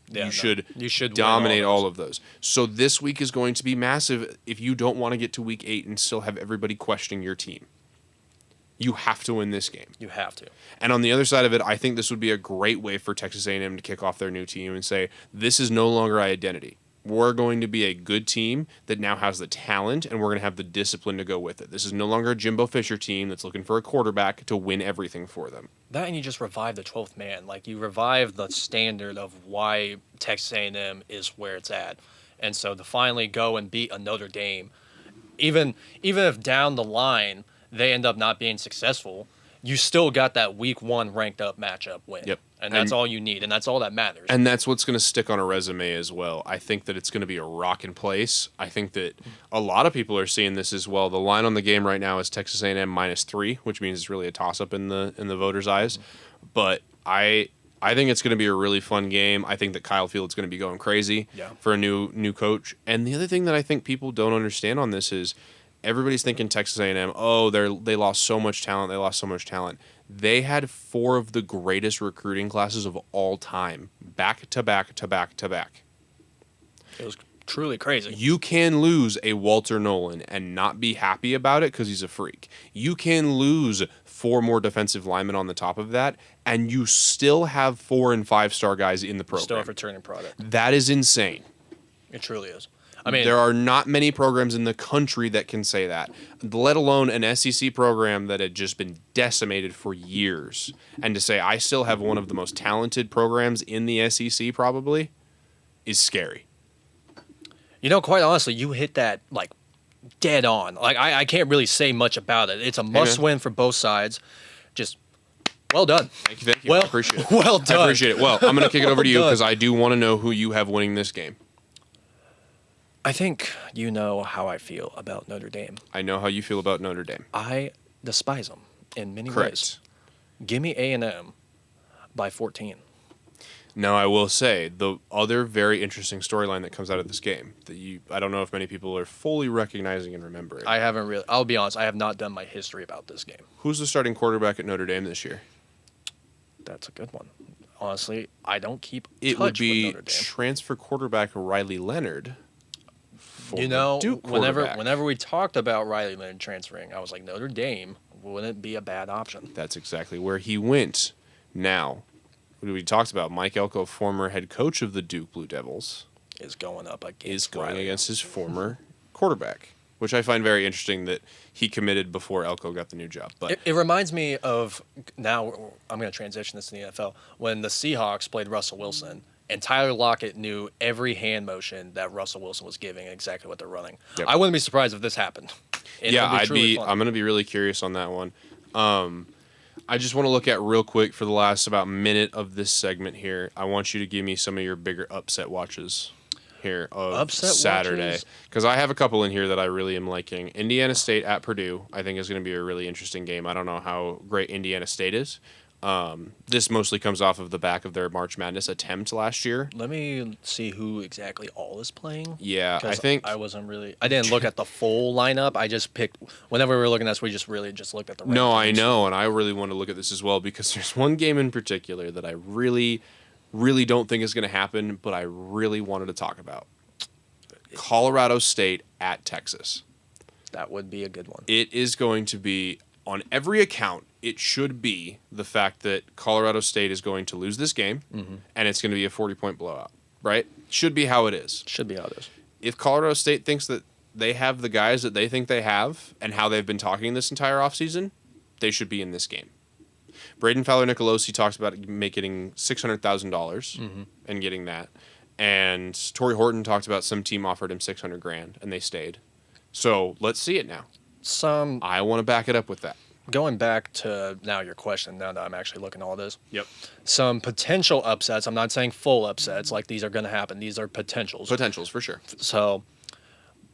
Yeah, you should dominate all of those. So this week is going to be massive if you don't want to get to week 8 and still have everybody questioning your team. You have to win this game. You have to. And on the other side of it, I think this would be a great way for Texas A&M to kick off their new team and say, this is no longer our identity. We're going to be a good team that now has the talent, and we're going to have the discipline to go with it. This is no longer a Jimbo Fisher team that's looking for a quarterback to win everything for them. That, and you just revive the 12th man. Like, you revive the standard of why Texas A&M is where it's at. And so to finally go and beat a Notre Dame, even if down the line they end up not being successful, you still got that week 1 ranked up matchup win. Yep. And that's all you need, and that's all that matters. And that's what's going to stick on a resume as well. I think that it's going to be a rockin' place. I think that a lot of people are seeing this as well. The line on the game right now is Texas A&M -3, which means it's really a toss-up in the voters' eyes. But I think it's going to be a really fun game. I think that Kyle Field's going to be going crazy for a new coach. And the other thing that I think people don't understand on this is everybody's thinking Texas A&M, they lost so much talent. They had 4 of the greatest recruiting classes of all time, back to back to back to back. It was truly crazy. You can lose a Walter Nolan and not be happy about it because he's a freak. You can lose 4 more defensive linemen on the top of that, and you still have 4 and 5-star guys in the program. Still a returning product. That is insane. It truly is. I mean, there are not many programs in the country that can say that, let alone an SEC program that had just been decimated for years. And to say I still have one of the most talented programs in the SEC probably is scary. You know, quite honestly, you hit that like dead on. Like I can't really say much about it. It's a must-win for both sides. Just well done. Thank you. Well, I appreciate it. Well done. I appreciate it. Well, I'm going to kick it over to you because I do want to know who you have winning this game. I think you know how I feel about Notre Dame. I know how you feel about Notre Dame. I despise them in many Correct. ways. Give me A&M by 14. Now, I will say, the other very interesting storyline that comes out of this game that I don't know if many people are fully recognizing and remembering. I'll be honest, I have not done my history about this game. Who's the starting quarterback at Notre Dame this year? That's a good one. Honestly, I don't keep It touch would be with Notre Dame. transfer quarterback Riley Leonard. You know, Duke whenever we talked about Riley Leonard transferring, I was like, Notre Dame wouldn't be a bad option. That's exactly where he went. Now, what we talked about, Mike Elko, former head coach of the Duke Blue Devils, is going against his former quarterback, which I find very interesting that he committed before Elko got the new job. But it reminds me of, now I'm going to transition this to the NFL, when the Seahawks played Russell Wilson. And Tyler Lockett knew every hand motion that Russell Wilson was giving and exactly what they're running. Yep. I wouldn't be surprised if this happened. I'm going to be really curious on that one. I just want to look at real quick for the last about minute of this segment here. I want you to give me some of your bigger upset watches here of Saturday. Because I have a couple in here that I really am liking. Indiana State at Purdue, I think is going to be a really interesting game. I don't know how great Indiana State is. This mostly comes off of the back of their March Madness attempt last year. Let me see who exactly all is playing. Yeah, I 'Cause think I didn't look at the full lineup. I just picked whenever we were looking at this. We just really just looked at the. no, I rankings. know, and I really want to look at this as well because there's one game in particular that I really, really don't think is going to happen, but I really wanted to talk about. Colorado State at Texas. That would be a good one. It is going to be, on every account, it should be the fact that Colorado State is going to lose this game, and it's going to be a 40-point blowout, right? Should be how it is. Should be how it is. If Colorado State thinks that they have the guys that they think they have and how they've been talking this entire offseason, they should be in this game. Braden Fowler-Nicolosi talks about getting $600,000 and getting that. And Torrey Horton talked about some team offered him $600,000 and they stayed. So let's see it now. I want to back it up with that. Going back to now your question, now that I'm actually looking at all this. Yep. Some potential upsets. I'm not saying full upsets, like these are going to happen. These are potentials. Potentials, for sure. So,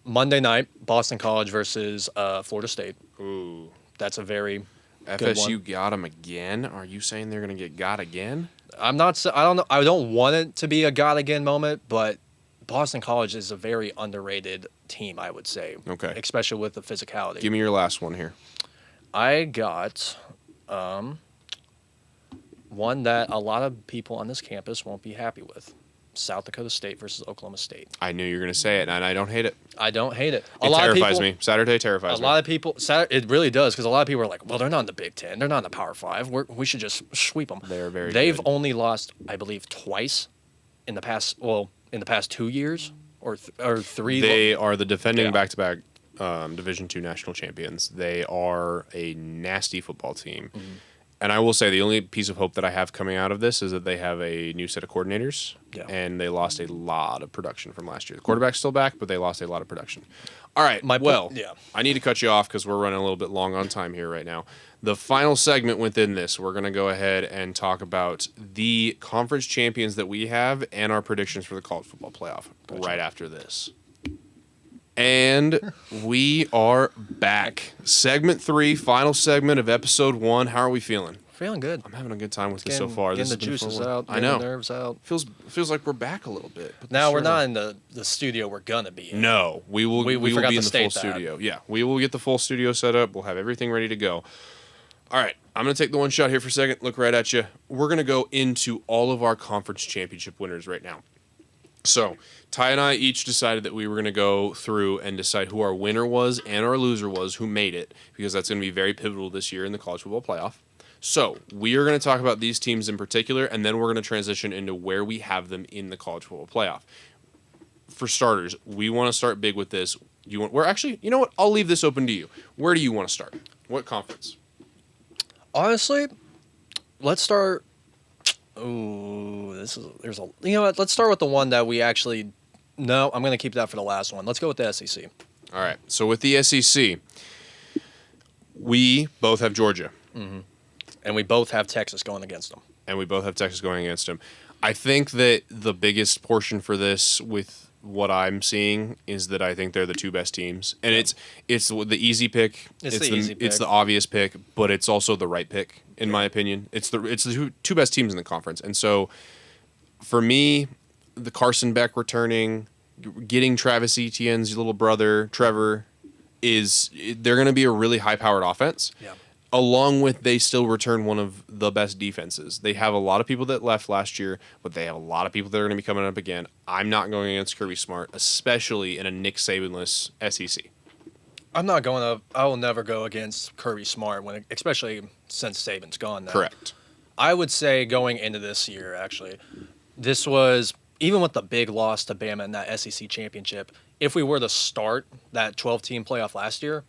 Monday night, Boston College versus Florida State. Ooh. That's a very good FSU one. got them again? Are you saying they're going to get got again? I'm not. I don't know. I don't want it to be a God again moment, but Boston College is a very underrated team, I would say. Okay. Especially with the physicality. Give me your last one here. I got one that a lot of people on this campus won't be happy with. South Dakota State versus Oklahoma State. I knew you were going to say it, and I don't hate it. I don't hate it. It terrifies me. Saturday terrifies me. A lot of people, it really does, because a lot of people are like, well, they're not in the Big Ten. They're not in the Power Five. We should just sweep them. They're very They've good. only lost, I believe, twice in the past 2 years or 3. They are the defending Yeah. back-to-back Division II national champions. They are a nasty football team. And I will say the only piece of hope that I have coming out of this is that they have a new set of coordinators, and they lost a lot of production from last year. The quarterback's still back, but they lost a lot of production. All right, I need to cut you off because we're running a little bit long on time here right now. The final segment within this, we're going to go ahead and talk about the conference champions that we have and our predictions for the college football playoff right after this. And we are back. Segment 3, final segment of episode 1. How are we feeling? Feeling good. I'm having a good time with this so far. Getting This the has been juices fun. out. I know. The nerves out. Feels like we're back a little bit. But Now we're sure not in the studio we're gonna be in. No, we will. We will forgot be to in the full state that. studio. Yeah, we will get the full studio set up. We'll have everything ready to go. All right, I'm gonna take the one shot here for a second. Look right at you. We're gonna go into all of our conference championship winners right now. So Ty and I each decided that we were going to go through and decide who our winner was and our loser was, who made it, because that's going to be very pivotal this year in the college football playoff. So we are going to talk about these teams in particular, and then we're going to transition into where we have them in the college football playoff. For starters, we want to start big with this. You know what? I'll leave this open to you. Where do you want to start? What conference? Honestly, let's start. Ooh, you know what? Let's start with the one that we actually. No, I'm going to keep that for the last one. Let's go with the SEC. All right. So with the SEC, we both have Georgia. And we both have Texas going against them. And we both have Texas going against them. I think that the biggest portion for this, with what I'm seeing, is that I think they're the two best teams, and it's the easy pick. It's the easy pick. It's the obvious pick, but it's also the right pick in my opinion. It's the two best teams in the conference, and so for me, the Carson Beck returning, getting Travis Etienne's little brother Trevor, they're going to be a really high-powered offense. Yeah. Along with, they still return one of the best defenses. They have a lot of people that left last year, but they have a lot of people that are going to be coming up again. I'm not going against Kirby Smart, especially in a Nick Sabanless SEC. I will never go against Kirby Smart, especially since Saban's gone now. Correct. I would say going into this year, actually, this was, even with the big loss to Bama in that SEC championship, if we were to start that 12-team playoff last year,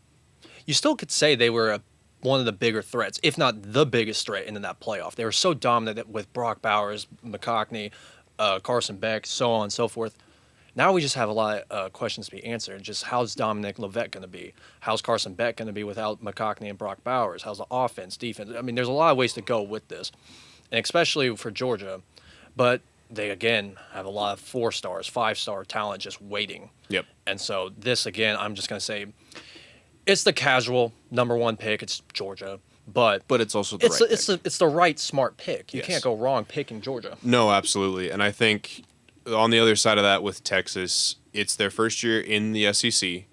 you still could say they were one of the bigger threats, if not the biggest threat into that playoff. They were so dominant with Brock Bowers, McCockney, Carson Beck, so on and so forth. Now we just have a lot of questions to be answered. Just how's Dominic Levet going to be? How's Carson Beck going to be without McCockney and Brock Bowers? How's the offense, defense? I mean, there's a lot of ways to go with this, and especially for Georgia. But they, again, have a lot of 4-stars, 5-star talent just waiting. Yep. And so this, again, I'm just going to say, It's the casual number one pick. It's Georgia, but But it's also the right pick. it's the right smart pick. You Yes. can't go wrong picking Georgia. No, absolutely. And I think on the other side of that with Texas, it's their first year in the SEC.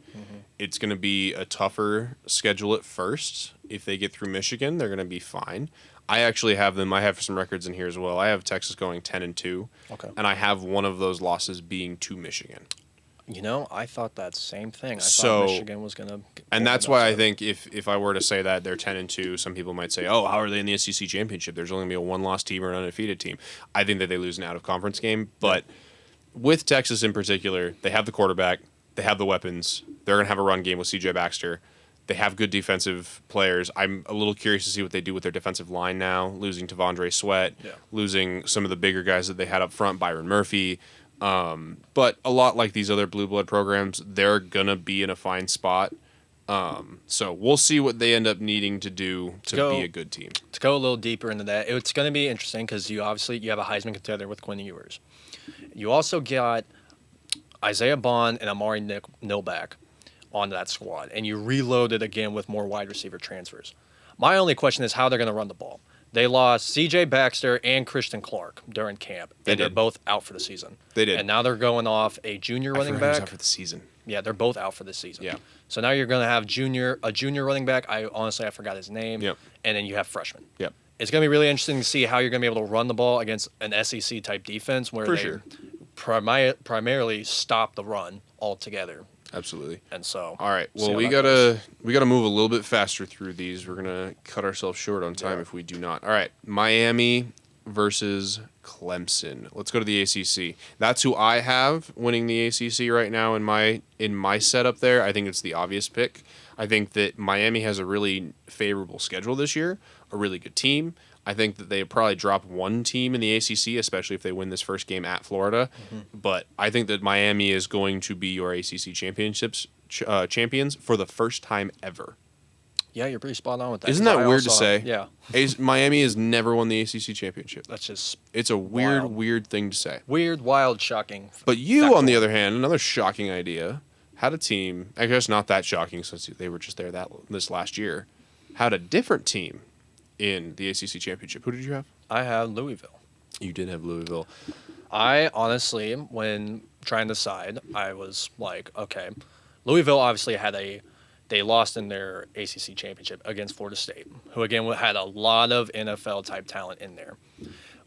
It's going to be a tougher schedule at first. If they get through Michigan, they're going to be fine. I actually have them. I have some records in here as well. I have Texas going 10-2. Okay. And I have one of those losses being to Michigan. You know, I thought that same thing. I So- thought Michigan was gonna. And that's why I think if I were to say that they're 10-2, some people might say, "Oh, how are they in the SEC championship? There's only gonna be a one-loss team or an undefeated team." I think that they lose an out-of-conference game, but with Texas in particular, they have the quarterback, they have the weapons, they're gonna have a run game with C.J. Baxter. They have good defensive players. I'm a little curious to see what they do with their defensive line now, losing Tavondre Sweat, losing some of the bigger guys that they had up front, Byron Murphy. But a lot like these other blue blood programs, they're gonna be in a fine spot. So we'll see what they end up needing to do to be a good team. To go a little deeper into that, it's going to be interesting because you have a Heisman contender with Quinn Ewers. You also got Isaiah Bond and Amari Nilback on that squad, and you reloaded again with more wide receiver transfers. My only question is how they're going to run the ball. They lost C.J. Baxter and Christian Clark during camp. They They're did. both out for the season. They did. And now they're going off a junior running I forgot he was back. out for the season. Yeah, they're both out for the season. Yeah. So now you're going to have a junior running back. I forgot his name. Yep. And then you have freshman. Yep. It's going to be really interesting to see how you're going to be able to run the ball against an SEC type defense where For they sure. primarily stop the run altogether. Absolutely. And so, All right. see Well, how we that gotta move a little bit faster through these. We're gonna cut ourselves short on time if we do not. All right. Miami versus Clemson. Let's go to the ACC. That's who I have winning the ACC right now in my setup there. I think it's the obvious pick. I think that Miami has a really favorable schedule this year, a really good team. I think that they probably drop one team in the ACC, especially if they win this first game at Florida. But I think that Miami is going to be your ACC champions for the first time ever. Yeah, you're pretty spot on with that. Isn't 'cause that I weird to also- say? Yeah. Miami has never won the ACC championship. That's just It's a Wild. weird thing to say. weird, wild, shocking. But you, factual. on the other hand, another shocking idea, had a team, I guess not that shocking since they were just there this last year, had a different team in the ACC championship. Who did you have? I have Louisville. You did have Louisville. I honestly, when trying to decide, I was like, okay, Louisville obviously they lost in their ACC championship against Florida State, who again had a lot of NFL type talent in there.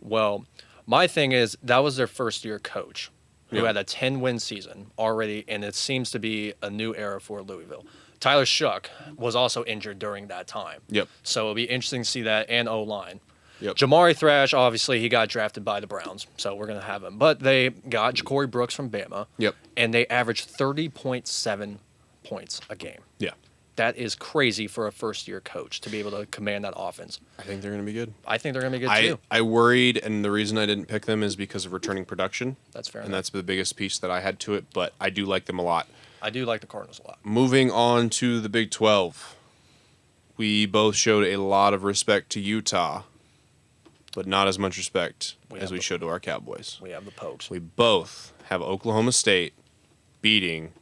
Well, my thing is that was their first year coach who Yeah. had a 10-win season already, and it seems to be a new era for Louisville. Tyler Shuck was also injured during that time. Yep. So it'll be interesting to see that, and O-line. Yep. Jamari Thrash, obviously, he got drafted by the Browns, so we're going to have him. But they got Ja'Cory Brooks from Bama, Yep. and they averaged 30.7 points a game. Yeah. That is crazy for a first-year coach to be able to command that offense. I think they're going to be good. I think they're going to be good, too. I worried, and the reason I didn't pick them is because of returning production. That's fair And enough. that's the biggest piece that I had to it, but I do like them a lot. I do like the Cardinals a lot. Moving on to the Big 12. We both showed a lot of respect to Utah, but not as much respect as we showed to our Cowboys. We have the Pokes. We both have Oklahoma State beating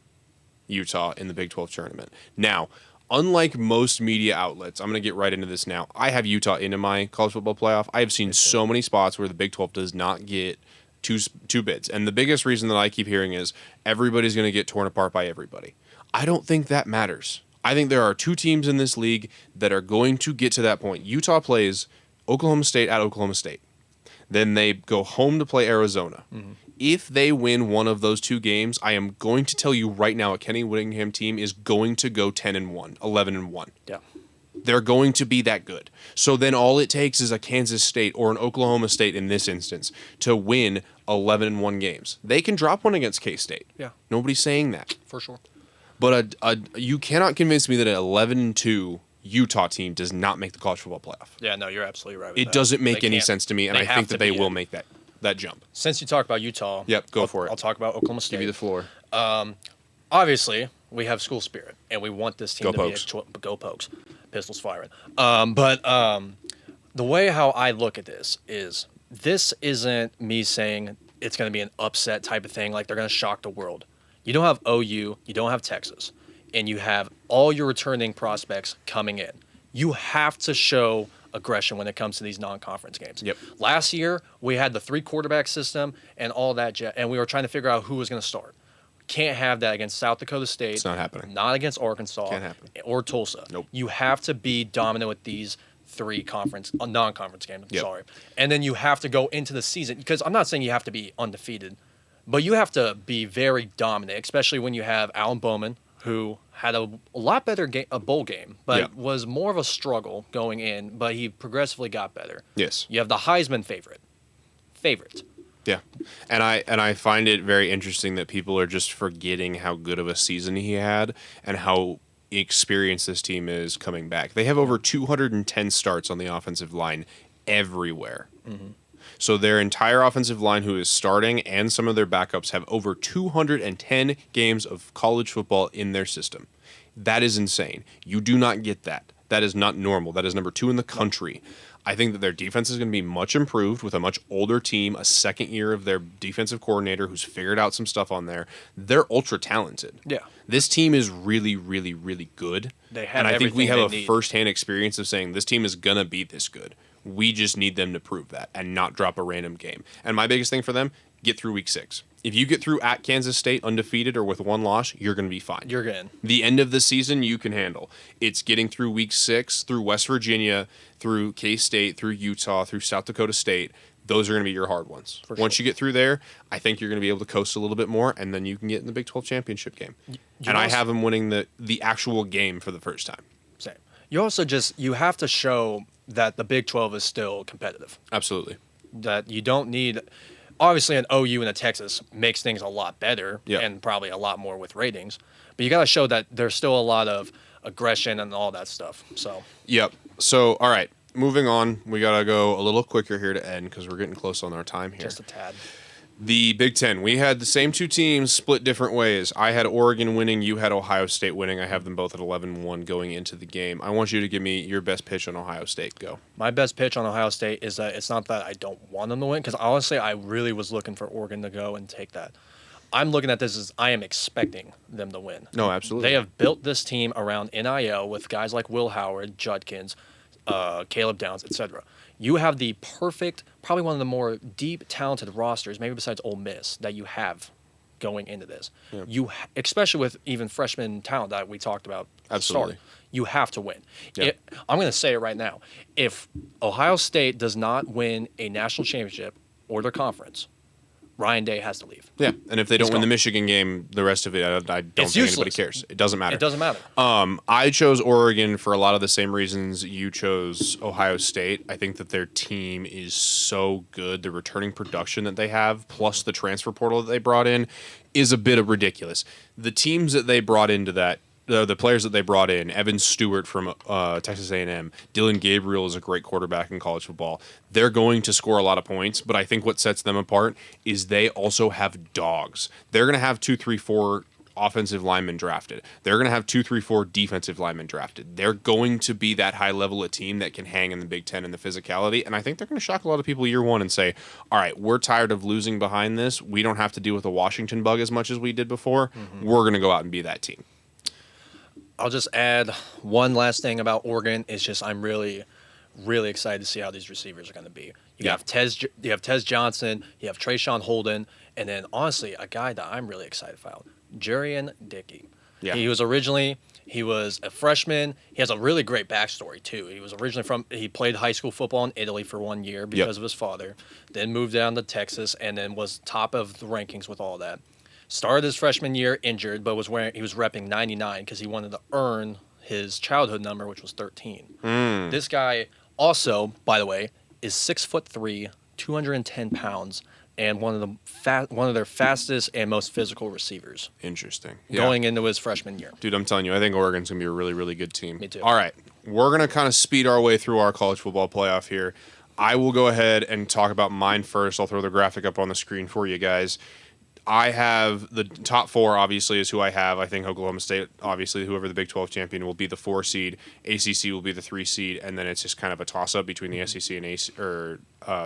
Utah in the Big 12 tournament. Now, unlike most media outlets, I'm going to get right into this now. I have Utah into my college football playoff. I have seen so many spots where the Big 12 does not get two bids. And the biggest reason that I keep hearing is everybody's going to get torn apart by everybody. I don't think that matters. I think there are two teams in this league that are going to get to that point. Utah plays Oklahoma State at Oklahoma State. Then they go home to play Arizona. If they win one of those two games, I am going to tell you right now a Kenny Whittingham team is going to go 10-1, 11-1. Yeah. They're going to be that good. So then all it takes is a Kansas State or an Oklahoma State in this instance to win 11-1 games. They can drop one against K-State. Yeah. Nobody's saying that. For sure. But you cannot convince me that an 11-2 Utah team does not make the college football playoff. Yeah, no, you're absolutely right with It that. doesn't make They any can't- sense to me, and they I have think to that they be will in. make that jump. Since you talk about Utah, Yep, go for it. I'll talk about Oklahoma State. Give you the floor. Obviously, we have school spirit, and we want this team Go to Pokes. be go Pokes. Pistols firing. But the way how I look at this isn't me saying it's going to be an upset type of thing, like they're going to shock the world. You don't have OU, you don't have Texas. and you have all your returning prospects coming in. You have to show aggression when it comes to these non-conference games. Yep. Last year, we had the 3-quarterback system and all that, and we were trying to figure out who was going to start. Can't have that against South Dakota State. It's not happening. Not against Arkansas. Can't happen. Or Tulsa. Nope. You have to be dominant with these 3 non-conference games. Yep. Sorry. And then you have to go into the season, because I'm not saying you have to be undefeated, but you have to be very dominant, especially when you have Alan Bowman, who had a lot better a bowl game, but was more of a struggle going in, but he progressively got better. Yes. You have the Heisman favorite. Yeah. And I find it very interesting that people are just forgetting how good of a season he had and how experienced this team is coming back. They have over 210 starts on the offensive line everywhere. Mm-hmm. So their entire offensive line who is starting and some of their backups have over 210 games of college football in their system. That is insane. You do not get that. That is not normal. That is number 2 in the country. I think that their defense is going to be much improved with a much older team, a second year of their defensive coordinator who's figured out some stuff on there. They're ultra talented. Yeah. This team is really, really, really good. They have and I think we have a need. firsthand experience of saying this team is going to be this good. We just need them to prove that and not drop a random game. And my biggest thing for them, get through week 6. If you get through at Kansas State undefeated or with 1 loss, you're going to be fine. You're good. The end of the season, you can handle. It's getting through week 6, through West Virginia, through K-State, through Utah, through South Dakota State. Those are going to be your hard ones. Once you get through there, I think you're going to be able to coast a little bit more, and then you can get in the Big 12 championship game. I have them winning the actual game for the first time. Same. You also you have to show that the Big 12 is still competitive. Absolutely. That you don't need... Obviously, an OU and a Texas makes things a lot better and probably a lot more with ratings. But you got to show that there's still a lot of aggression and all that stuff. So. Yep. So, all right. Moving on. We got to go a little quicker here to end because we're getting close on our time here. Just a tad. The Big Ten. We had the same 2 teams split different ways. I had Oregon winning. You had Ohio State winning. I have them both at 11-1 going into the game. I want you to give me your best pitch on Ohio State. Go. My best pitch on Ohio State is that it's not that I don't want them to win, because honestly, I really was looking for Oregon to go and take that. I'm looking at this as I am expecting them to win. No, absolutely. They have built this team around NIL with guys like Will Howard, Judkins, Caleb Downs, etc. You have the perfect, probably one of the more deep, talented rosters, maybe besides Ole Miss, that you have going into this. Yeah. Especially with even freshman talent that we talked about. Absolutely. You have to win. Yeah. I'm going to say it right now. If Ohio State does not win a national championship or their conference, Ryan Day has to leave. Yeah, and if they don't win the Michigan game, the rest of it, I don't think anybody cares. It doesn't matter. It doesn't matter. I chose Oregon for a lot of the same reasons you chose Ohio State. I think that their team is so good. The returning production that they have, plus the transfer portal that they brought in, is a bit of ridiculous. The teams that they brought into that, the players that they brought in, Evan Stewart from Texas A&M, Dylan Gabriel is a great quarterback in college football. They're going to score a lot of points, but I think what sets them apart is they also have dogs. They're going to have 2, 3, 4 offensive linemen drafted. They're going to have 2, 3, 4 defensive linemen drafted. They're going to be that high level of team that can hang in the Big Ten in the physicality, and I think they're going to shock a lot of people year 1 and say, all right, we're tired of losing behind this. We don't have to deal with the Washington bug as much as we did before. Mm-hmm. We're going to go out and be that team. I'll just add one last thing about Oregon. It's just I'm really, really excited to see how these receivers are going to be. You have Tez Johnson, you have Trayshawn Holden, and then honestly, a guy that I'm really excited about, Jurian Dickey. Yeah. He was a freshman. He has a really great backstory too. He was originally he played high school football in Italy for 1 year because of his father, then moved down to Texas, and then was top of the rankings with all that. Started his freshman year injured, but he was repping 99 because he wanted to earn his childhood number, which was 13. This guy also, by the way, is 6'3", 210 pounds, and one of their fastest and most physical receivers. Interesting. Going into his freshman year. Dude, I'm telling you, I think Oregon's going to be a really, really good team. Me too. All right. We're going to kind of speed our way through our college football playoff here. I will go ahead and talk about mine first. I'll throw the graphic up on the screen for you guys. I have the top 4, obviously, is who I have. I think Oklahoma State, obviously, whoever the Big 12 champion will be the 4 seed. ACC will be the 3 seed, and then it's just kind of a toss-up between the SEC and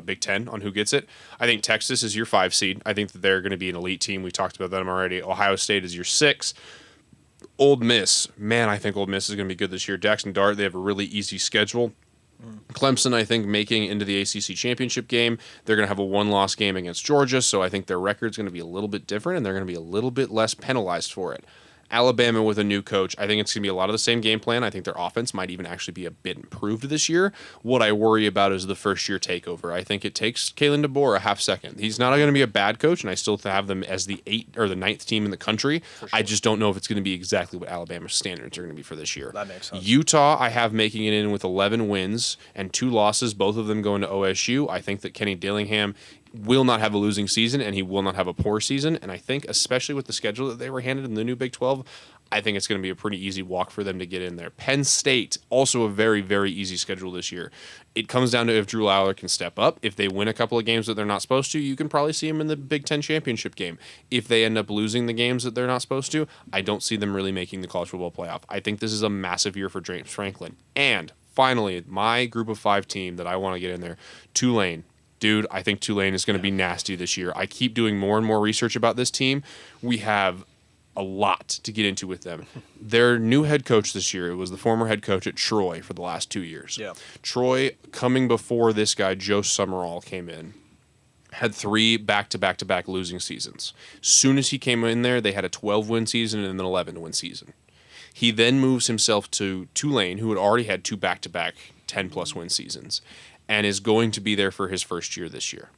Big 10 on who gets it. I think Texas is your 5 seed. I think that they're going to be an elite team. We talked about them already. Ohio State is your 6. Old Miss, man, I think Old Miss is going to be good this year. Jackson Dart, they have a really easy schedule. Clemson, I think, making into the ACC championship game. They're going to have a one-loss game against Georgia, so I think their record's going to be a little bit different, and they're going to be a little bit less penalized for it. Alabama with a new coach, I think it's going to be a lot of the same game plan. I think their offense might even actually be a bit improved this year. What I worry about is the first-year takeover. I think it takes Kalen DeBoer a half second. He's not going to be a bad coach, and I still have them as the 8th or the 9th team in the country. Sure. I just don't know if it's going to be exactly what Alabama's standards are going to be for this year. That makes sense. Utah, I have making it in with 11 wins and 2 losses, both of them going to OSU. I think that Kenny Dillingham will not have a losing season, and he will not have a poor season. And I think, especially with the schedule that they were handed in the new Big 12, I think it's going to be a pretty easy walk for them to get in there. Penn State, also a very, very easy schedule this year. It comes down to if Drew Lawler can step up. If they win a couple of games that they're not supposed to, you can probably see them in the Big 10 championship game. If they end up losing the games that they're not supposed to, I don't see them really making the college football playoff. I think this is a massive year for James Franklin. And finally, my group of 5 team that I want to get in there, Tulane. Dude, I think Tulane is going to be nasty this year. I keep doing more and more research about this team. We have a lot to get into with them. Their new head coach this year was the former head coach at Troy for the last 2 years. Yeah. Troy, coming before this guy, Joe Summerall, came in, had 3 back-to-back-to-back losing seasons. Soon as he came in there, they had a 12-win season and an 11-win season. He then moves himself to Tulane, who had already had 2 back-to-back 10-plus win seasons, and is going to be there for his first year this year.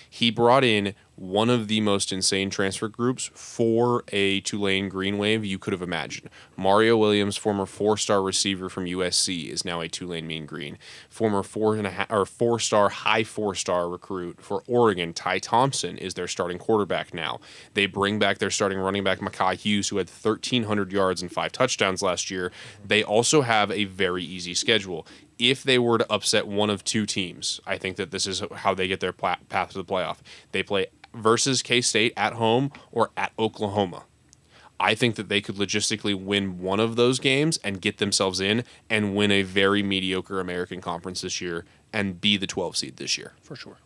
He brought in one of the most insane transfer groups for a Tulane Green Wave you could have imagined. Mario Williams, former 4-star receiver from USC, is now a Tulane Mean Green. Former 4-star, high 4-star recruit for Oregon, Ty Thompson, is their starting quarterback now. They bring back their starting running back, Mekhi Hughes, who had 1,300 yards and 5 touchdowns last year. They also have a very easy schedule. If they were to upset one of 2 teams, I think that this is how they get their path to the playoff. They play versus K-State at home or at Oklahoma. I think that they could logistically win one of those games and get themselves in and win a very mediocre American Conference this year and be the 12 seed this year. For sure.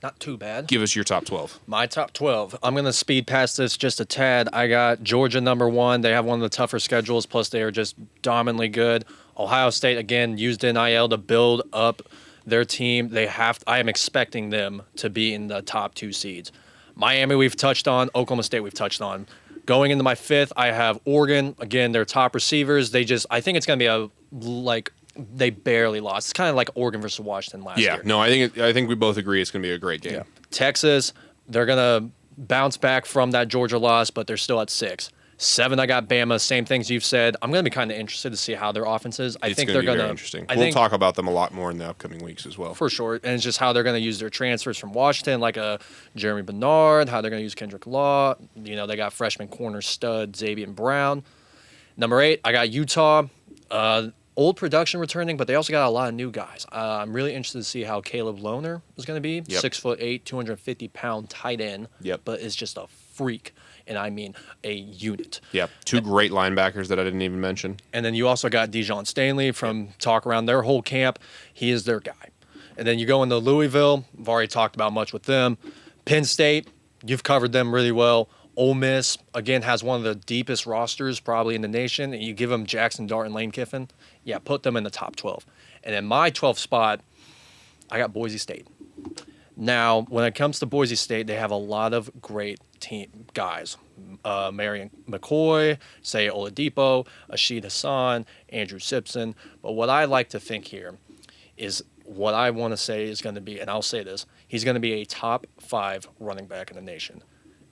Not too bad. Give us your top 12. My top 12. I'm going to speed past this just a tad. I got Georgia number 1. They have one of the tougher schedules, plus they are just dominantly good. Ohio State, again, used NIL to build up their team. I am expecting them to be in the top 2 seeds. Miami, we've touched on. Oklahoma State, we've touched on. Going into my 5th, I have Oregon. Again, their top receivers. I think it's going to be they barely lost. It's kind of like Oregon versus Washington last year. Yeah, no, I think we both agree it's going to be a great game. Yeah. Texas, they're going to bounce back from that Georgia loss, but they're still at 6. 7, I got Bama. Same things you've said. I'm going to be kind of interested to see how their offense is. I think they're going to be interesting. We'll talk about them a lot more in the upcoming weeks as well. For sure. And it's just how they're going to use their transfers from Washington, like a Jeremy Bernard, how they're going to use Kendrick Law. They got freshman corner stud Xavier Brown. Number 8, I got Utah. Old production returning, but they also got a lot of new guys. I'm really interested to see how Caleb Lohner is going to be. Yep. 6'8", 250-pound tight end. Yep. But is just a freak. And I mean a unit. Yep. 2 great linebackers that I didn't even mention. And then you also got Dijon Stanley from talk around their whole camp. He is their guy. And then you go into Louisville. I've already talked about much with them. Penn State, you've covered them really well. Ole Miss, again, has one of the deepest rosters probably in the nation. And you give them Jackson Dart and Lane Kiffin. Yeah, put them in the top 12. And in my 12th spot, I got Boise State. Now, when it comes to Boise State, they have a lot of great team guys. Marion McCoy, Say Oladipo, Ashid Hassan, Andrew Simpson. But what I like to think here is what I want to say is going to be, and I'll say this, he's going to be a top 5 running back in the nation.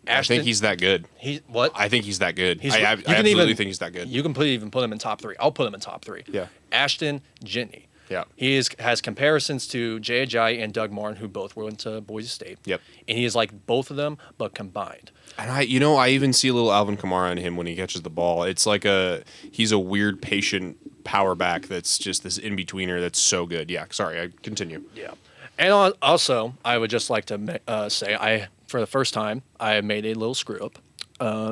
I think he's that good. What? I think he's that good. I absolutely think he's that good. You can even put him in top 3. I'll put him in top 3. Yeah. Ashton Jitney. Yeah. He has comparisons to Jay Ajayi and Doug Martin, who both went to Boise State. Yep. And he is like both of them, but combined. And I even see a little Alvin Kamara in him when he catches the ball. It's like he's a weird, patient power back that's just this in-betweener that's so good. Yeah, sorry, I continue. Yeah. And also, I would just like to say, for the first time, I made a little screw-up.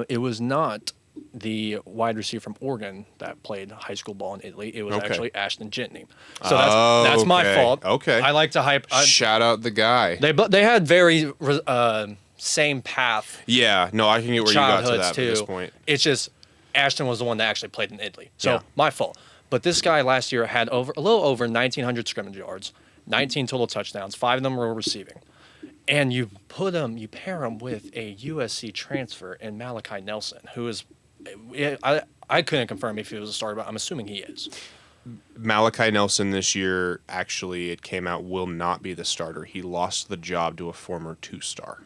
It was not the wide receiver from Oregon that played high school ball in Italy. It was actually Ashton Jitney. So that's my fault. Okay. I like to hype. Shout out the guy. They had very same path. Yeah. No, I can get where you got to that too. at this point. It's just Ashton was the one that actually played in Italy. So Yeah. my fault. But this guy last year had a little over 1,900 scrimmage yards, 19 total touchdowns, 5 of them were receiving. And you pair him with a USC transfer in Malachi Nelson, who is, I couldn't confirm if he was a starter, but I'm assuming he is. Malachi Nelson this year, actually, it came out, will not be the starter. He lost the job to a former 2-star.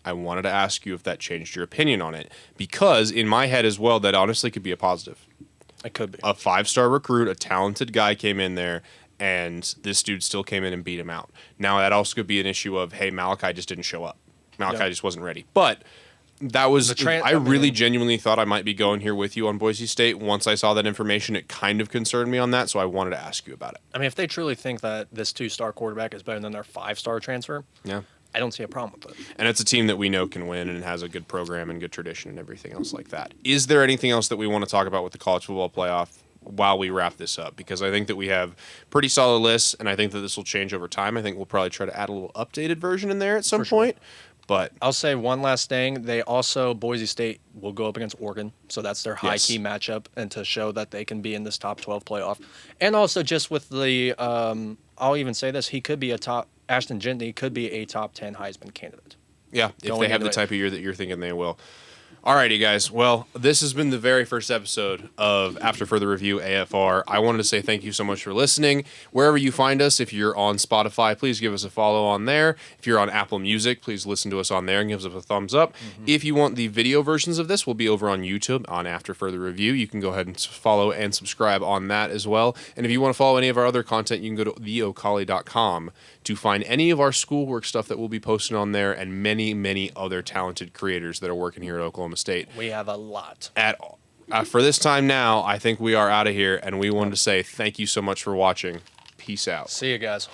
I wanted to ask you if that changed your opinion on it, because in my head as well, that honestly could be a positive. It could be. A 5-star recruit, a talented guy came in there, and this dude still came in and beat him out. Now, that also could be an issue of, hey, Malachi just didn't show up. Malachi just wasn't ready. But that was, I really genuinely thought I might be going here with you on Boise State. Once I saw that information, it kind of concerned me on that, so I wanted to ask you about it. I mean, if they truly think that this 2-star quarterback is better than their 5-star transfer, yeah, I don't see a problem with it. And it's a team that we know can win and has a good program and good tradition and everything else like that. Is there anything else that we want to talk about with the college football playoff while we wrap this up? Because I think that we have pretty solid lists, and I think that this will change over time. I think we'll probably try to add a little updated version in there at some point. But I'll say one last thing. They also, Boise State will go up against Oregon, so that's their high-key matchup, and to show that they can be in this top 12 playoff. And also just with the, I'll even say this, Ashton Gentry could be a top 10 Heisman candidate. Yeah, if they have the type of year that you're thinking they will. Alrighty, guys. Well, this has been the very first episode of After Further Review AFR. I wanted to say thank you so much for listening. Wherever you find us, if you're on Spotify, please give us a follow on there. If you're on Apple Music, please listen to us on there and give us a thumbs up. If you want the video versions of this, we'll be over on YouTube on After Further Review. You can go ahead and follow and subscribe on that as well. And if you want to follow any of our other content, you can go to theocali.com to find any of our schoolwork stuff that we'll be posting on there, and many, many other talented creators that are working here at Oklahoma State. We have a lot. For this time now, I think we are out of here, and we wanted to say thank you so much for watching. Peace out. See you guys.